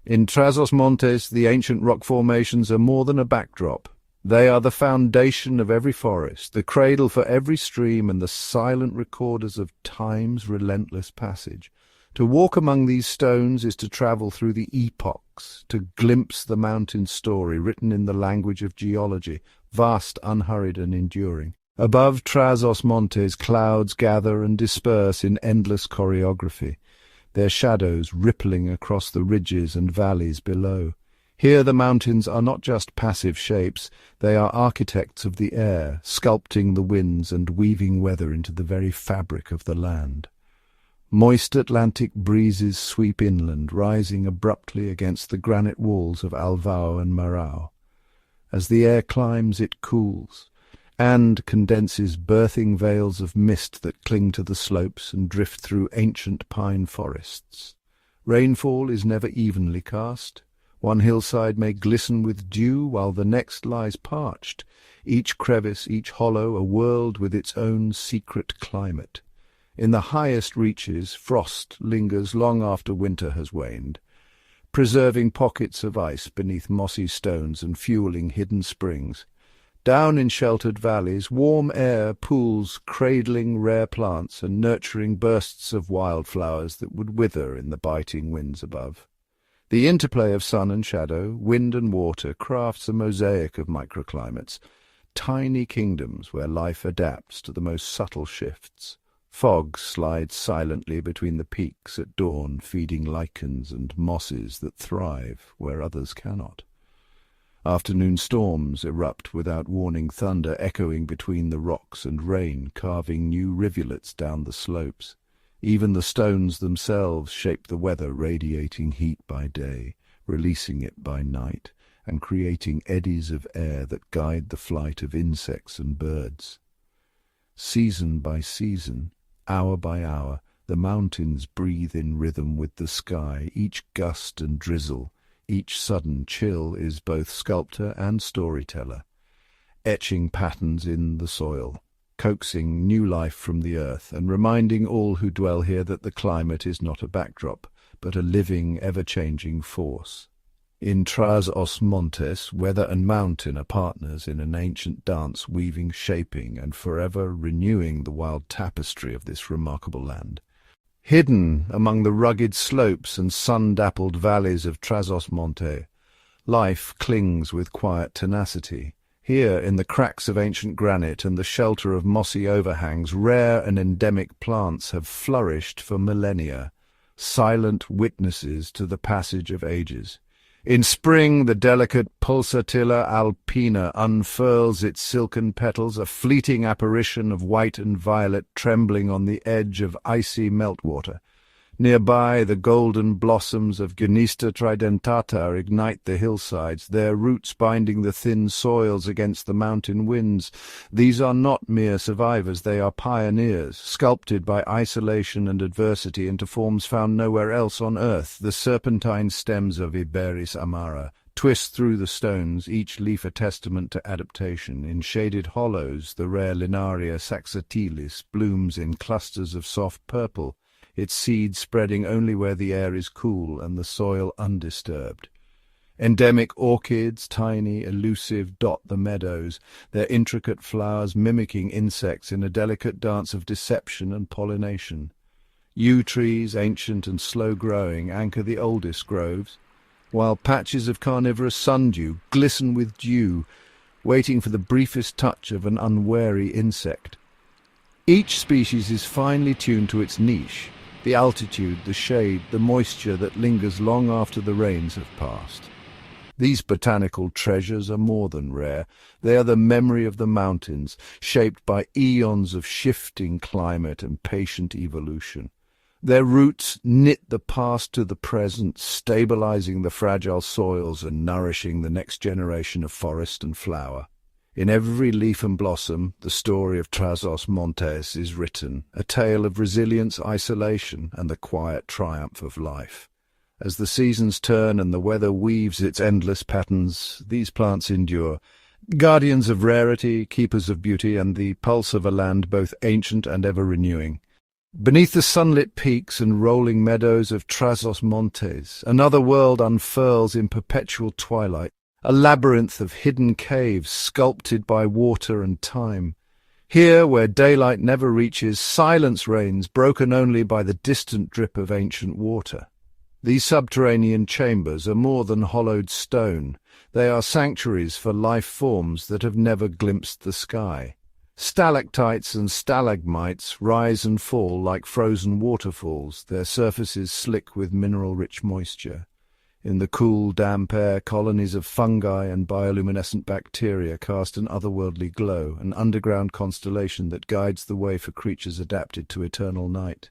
In Trás-os-Montes, the ancient rock formations are more than a backdrop. They are the foundation of every forest, the cradle for every stream, and the silent recorders of time's relentless passage. To walk among these stones is to travel through the epochs, to glimpse the mountain story written in the language of geology, vast, unhurried, and enduring. Above Trás-os-Montes, clouds gather and disperse in endless choreography, their shadows rippling across the ridges and valleys below. Here the mountains are not just passive shapes, they are architects of the air, sculpting the winds and weaving weather into the very fabric of the land. Moist Atlantic breezes sweep inland, rising abruptly against the granite walls of Alvão and Marão. As the air climbs, it cools, and condenses birthing veils of mist that cling to the slopes and drift through ancient pine forests. Rainfall is never evenly cast. One hillside may glisten with dew, while the next lies parched, each crevice, each hollow, a world with its own secret climate. In the highest reaches, frost lingers long after winter has waned, preserving pockets of ice beneath mossy stones and fueling hidden springs. Down in sheltered valleys, warm air pools, cradling rare plants and nurturing bursts of wildflowers that would wither in the biting winds above. The interplay of sun and shadow, wind and water crafts a mosaic of microclimates, tiny kingdoms where life adapts to the most subtle shifts. Fog slides silently between the peaks at dawn, feeding lichens and mosses that thrive where others cannot. Afternoon storms erupt without warning, thunder echoing between the rocks and rain carving new rivulets down the slopes. Even the stones themselves shape the weather, radiating heat by day, releasing it by night, and creating eddies of air that guide the flight of insects and birds. Season by season, hour by hour, the mountains breathe in rhythm with the sky. Each gust and drizzle, each sudden chill is both sculptor and storyteller, etching patterns in the soil, coaxing new life from the earth, and reminding all who dwell here that the climate is not a backdrop, but a living, ever-changing force. In Trás-os-Montes, weather and mountain are partners in an ancient dance, weaving, shaping, and forever renewing the wild tapestry of this remarkable land. Hidden among the rugged slopes and sun-dappled valleys of Trás-os-Montes, life clings with quiet tenacity. Here, in the cracks of ancient granite and the shelter of mossy overhangs, rare and endemic plants have flourished for millennia, silent witnesses to the passage of ages. In spring, the delicate Pulsatilla alpina unfurls its silken petals, a fleeting apparition of white and violet trembling on the edge of icy meltwater. Nearby, the golden blossoms of Gnista tridentata ignite the hillsides, their roots binding the thin soils against the mountain winds. These are not mere survivors, they are pioneers, sculpted by isolation and adversity into forms found nowhere else on earth. The serpentine stems of Iberis amara twist through the stones, each leaf a testament to adaptation. In shaded hollows, the rare Linaria saxatilis blooms in clusters of soft purple, its seeds spreading only where the air is cool and the soil undisturbed. Endemic orchids, tiny, elusive, dot the meadows, their intricate flowers mimicking insects in a delicate dance of deception and pollination. Yew trees, ancient and slow-growing, anchor the oldest groves, while patches of carnivorous sundew glisten with dew, waiting for the briefest touch of an unwary insect. Each species is finely tuned to its niche, the altitude, the shade, the moisture that lingers long after the rains have passed. These botanical treasures are more than rare. They are the memory of the mountains, shaped by eons of shifting climate and patient evolution. Their roots knit the past to the present, stabilizing the fragile soils and nourishing the next generation of forest and flower. In every leaf and blossom, the story of Trás-os-Montes is written, a tale of resilience, isolation, and the quiet triumph of life. As the seasons turn and the weather weaves its endless patterns, these plants endure, guardians of rarity, keepers of beauty, and the pulse of a land both ancient and ever-renewing. Beneath the sunlit peaks and rolling meadows of Trás-os-Montes, another world unfurls in perpetual twilight, a labyrinth of hidden caves sculpted by water and time. Here, where daylight never reaches, silence reigns, broken only by the distant drip of ancient water. These subterranean chambers are more than hollowed stone. They are sanctuaries for life forms that have never glimpsed the sky. Stalactites and stalagmites rise and fall like frozen waterfalls, their surfaces slick with mineral-rich moisture. In the cool, damp air, colonies of fungi and bioluminescent bacteria cast an otherworldly glow, an underground constellation that guides the way for creatures adapted to eternal night.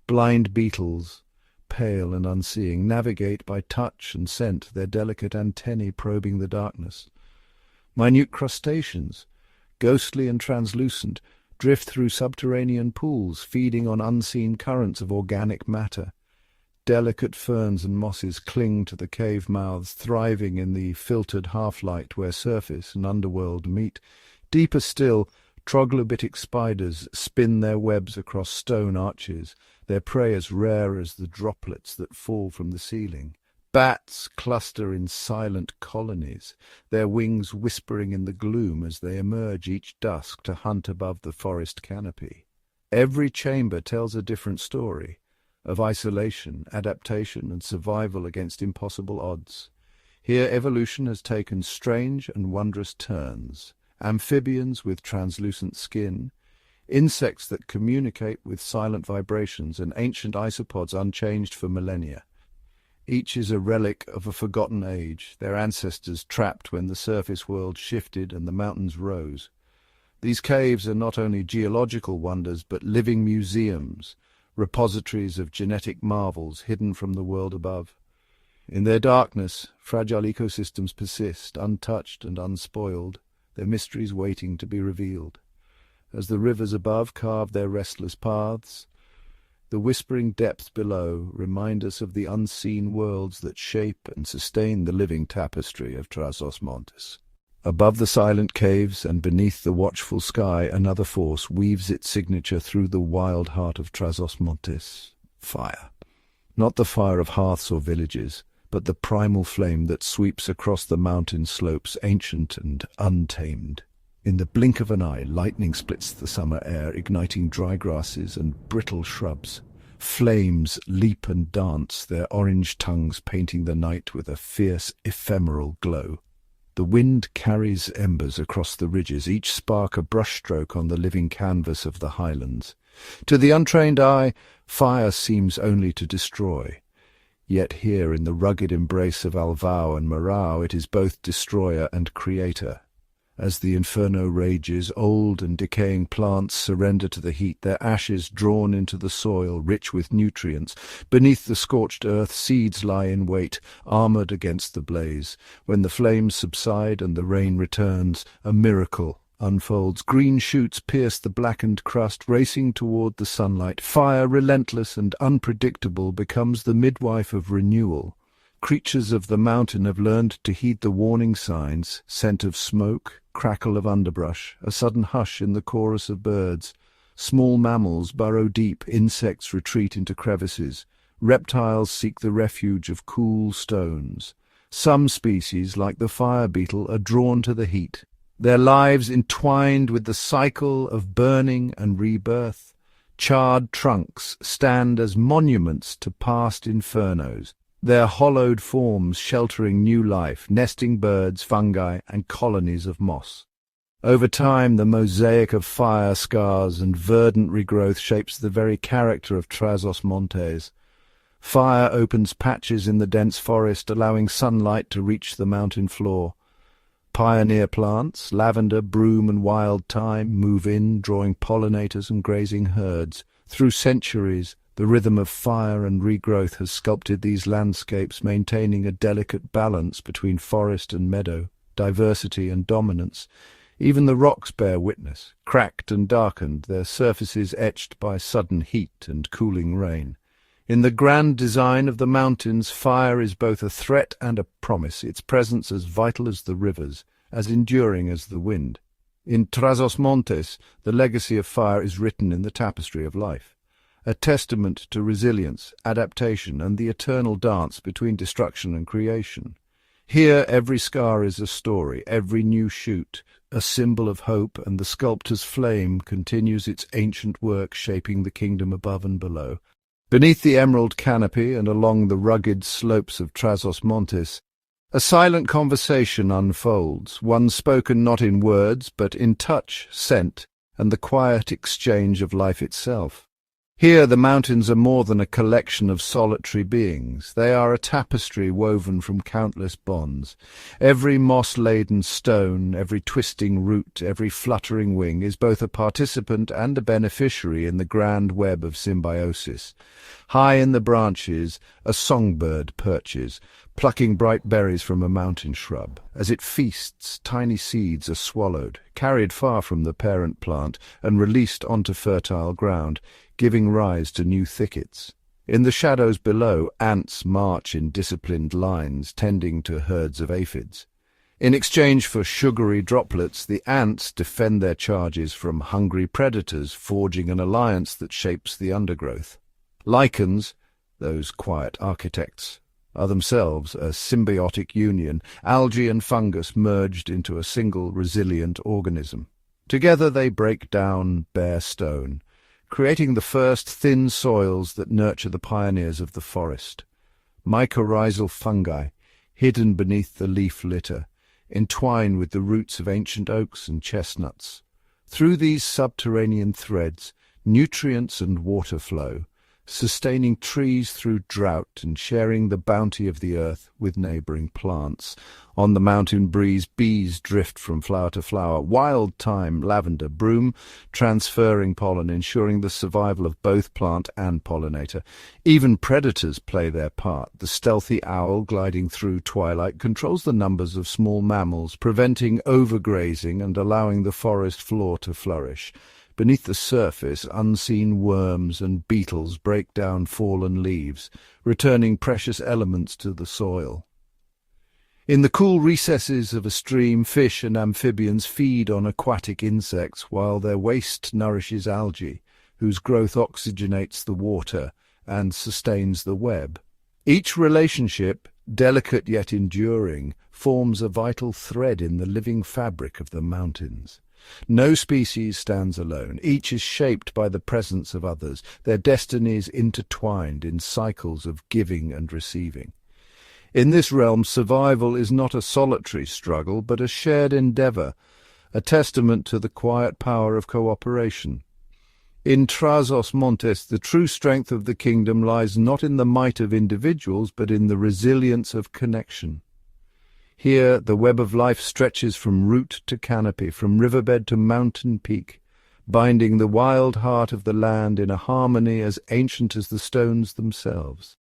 Blind beetles, pale and unseeing, navigate by touch and scent, their delicate antennae probing the darkness. Minute crustaceans, ghostly and translucent, drift through subterranean pools, feeding on unseen currents of organic matter. Delicate ferns and mosses cling to the cave mouths, thriving in the filtered half-light where surface and underworld meet. Deeper still, troglodytic spiders spin their webs across stone arches, their prey as rare as the droplets that fall from the ceiling. Bats cluster in silent colonies, their wings whispering in the gloom as they emerge each dusk to hunt above the forest canopy. Every chamber tells a different story, of isolation, adaptation, and survival against impossible odds. Here evolution has taken strange and wondrous turns. Amphibians with translucent skin, insects that communicate with silent vibrations, and ancient isopods unchanged for millennia. Each is a relic of a forgotten age, their ancestors trapped when the surface world shifted and the mountains rose. These caves are not only geological wonders, but living museums, repositories of genetic marvels hidden from the world above. In their darkness, fragile ecosystems persist, untouched and unspoiled, their mysteries waiting to be revealed. As the rivers above carve their restless paths, the whispering depths below remind us of the unseen worlds that shape and sustain the living tapestry of Trás-os-Montes. Above the silent caves and beneath the watchful sky, another force weaves its signature through the wild heart of Trás-os-Montes: fire. Not the fire of hearths or villages, but the primal flame that sweeps across the mountain slopes, ancient and untamed. In the blink of an eye, lightning splits the summer air, igniting dry grasses and brittle shrubs. Flames leap and dance, their orange tongues painting the night with a fierce, ephemeral glow. The wind carries embers across the ridges, each spark a brushstroke on the living canvas of the highlands. To the untrained eye, fire seems only to destroy. Yet here, in the rugged embrace of Alvão and Marão, it is both destroyer and creator. As the inferno rages, old and decaying plants surrender to the heat, their ashes drawn into the soil, rich with nutrients. Beneath the scorched earth, seeds lie in wait, armored against the blaze. When the flames subside and the rain returns, a miracle unfolds. Green shoots pierce the blackened crust, racing toward the sunlight. Fire, relentless and unpredictable, becomes the midwife of renewal. Creatures of the mountain have learned to heed the warning signs: scent of smoke, crackle of underbrush, a sudden hush in the chorus of birds. Small mammals burrow deep, insects retreat into crevices. Reptiles seek the refuge of cool stones. Some species, like the fire beetle, are drawn to the heat, their lives entwined with the cycle of burning and rebirth. Charred trunks stand as monuments to past infernos, their hollowed forms sheltering new life, nesting birds, fungi, and colonies of moss. Over time, the mosaic of fire scars and verdant regrowth shapes the very character of Trás-os-Montes. Fire opens patches in the dense forest, allowing sunlight to reach the mountain floor. Pioneer plants, lavender, broom, and wild thyme, move in, drawing pollinators and grazing herds. Through centuries, the rhythm of fire and regrowth has sculpted these landscapes, maintaining a delicate balance between forest and meadow, diversity and dominance. Even the rocks bear witness, cracked and darkened, their surfaces etched by sudden heat and cooling rain. In the grand design of the mountains, fire is both a threat and a promise, its presence as vital as the rivers, as enduring as the wind. In Trás-os-Montes, the legacy of fire is written in the tapestry of life, a testament to resilience, adaptation, and the eternal dance between destruction and creation. Here every scar is a story, every new shoot a symbol of hope, and the sculptor's flame continues its ancient work, shaping the kingdom above and below. Beneath the emerald canopy and along the rugged slopes of Trás-os-Montes, a silent conversation unfolds, one spoken not in words, but in touch, scent, and the quiet exchange of life itself. Here the mountains are more than a collection of solitary beings. They are a tapestry woven from countless bonds. Every moss-laden stone, every twisting root, every fluttering wing is both a participant and a beneficiary in the grand web of symbiosis. High in the branches, a songbird perches, plucking bright berries from a mountain shrub. As it feasts, tiny seeds are swallowed, carried far from the parent plant, and released onto fertile ground, giving rise to new thickets. In the shadows below, ants march in disciplined lines, tending to herds of aphids. In exchange for sugary droplets, the ants defend their charges from hungry predators, forging an alliance that shapes the undergrowth. Lichens, those quiet architects, are themselves a symbiotic union, algae and fungus merged into a single resilient organism. Together they break down bare stone, creating the first thin soils that nurture the pioneers of the forest. Mycorrhizal fungi, hidden beneath the leaf litter, entwine with the roots of ancient oaks and chestnuts. Through these subterranean threads, nutrients and water flow, sustaining trees through drought and sharing the bounty of the earth with neighboring plants. On the mountain breeze, bees drift from flower to flower, wild thyme, lavender, broom, transferring pollen, ensuring the survival of both plant and pollinator. Even predators play their part. The stealthy owl, gliding through twilight, controls the numbers of small mammals, preventing overgrazing and allowing the forest floor to flourish. Beneath the surface, unseen worms and beetles break down fallen leaves, returning precious elements to the soil. In the cool recesses of a stream, fish and amphibians feed on aquatic insects, while their waste nourishes algae, whose growth oxygenates the water and sustains the web. Each relationship, delicate yet enduring, forms a vital thread in the living fabric of the mountains. No species stands alone. Each is shaped by the presence of others, their destinies intertwined in cycles of giving and receiving. In this realm, survival is not a solitary struggle, but a shared endeavour, a testament to the quiet power of cooperation. In Trás-os-Montes, the true strength of the kingdom lies not in the might of individuals, but in the resilience of connection. Here, the web of life stretches from root to canopy, from riverbed to mountain peak, binding the wild heart of the land in a harmony as ancient as the stones themselves.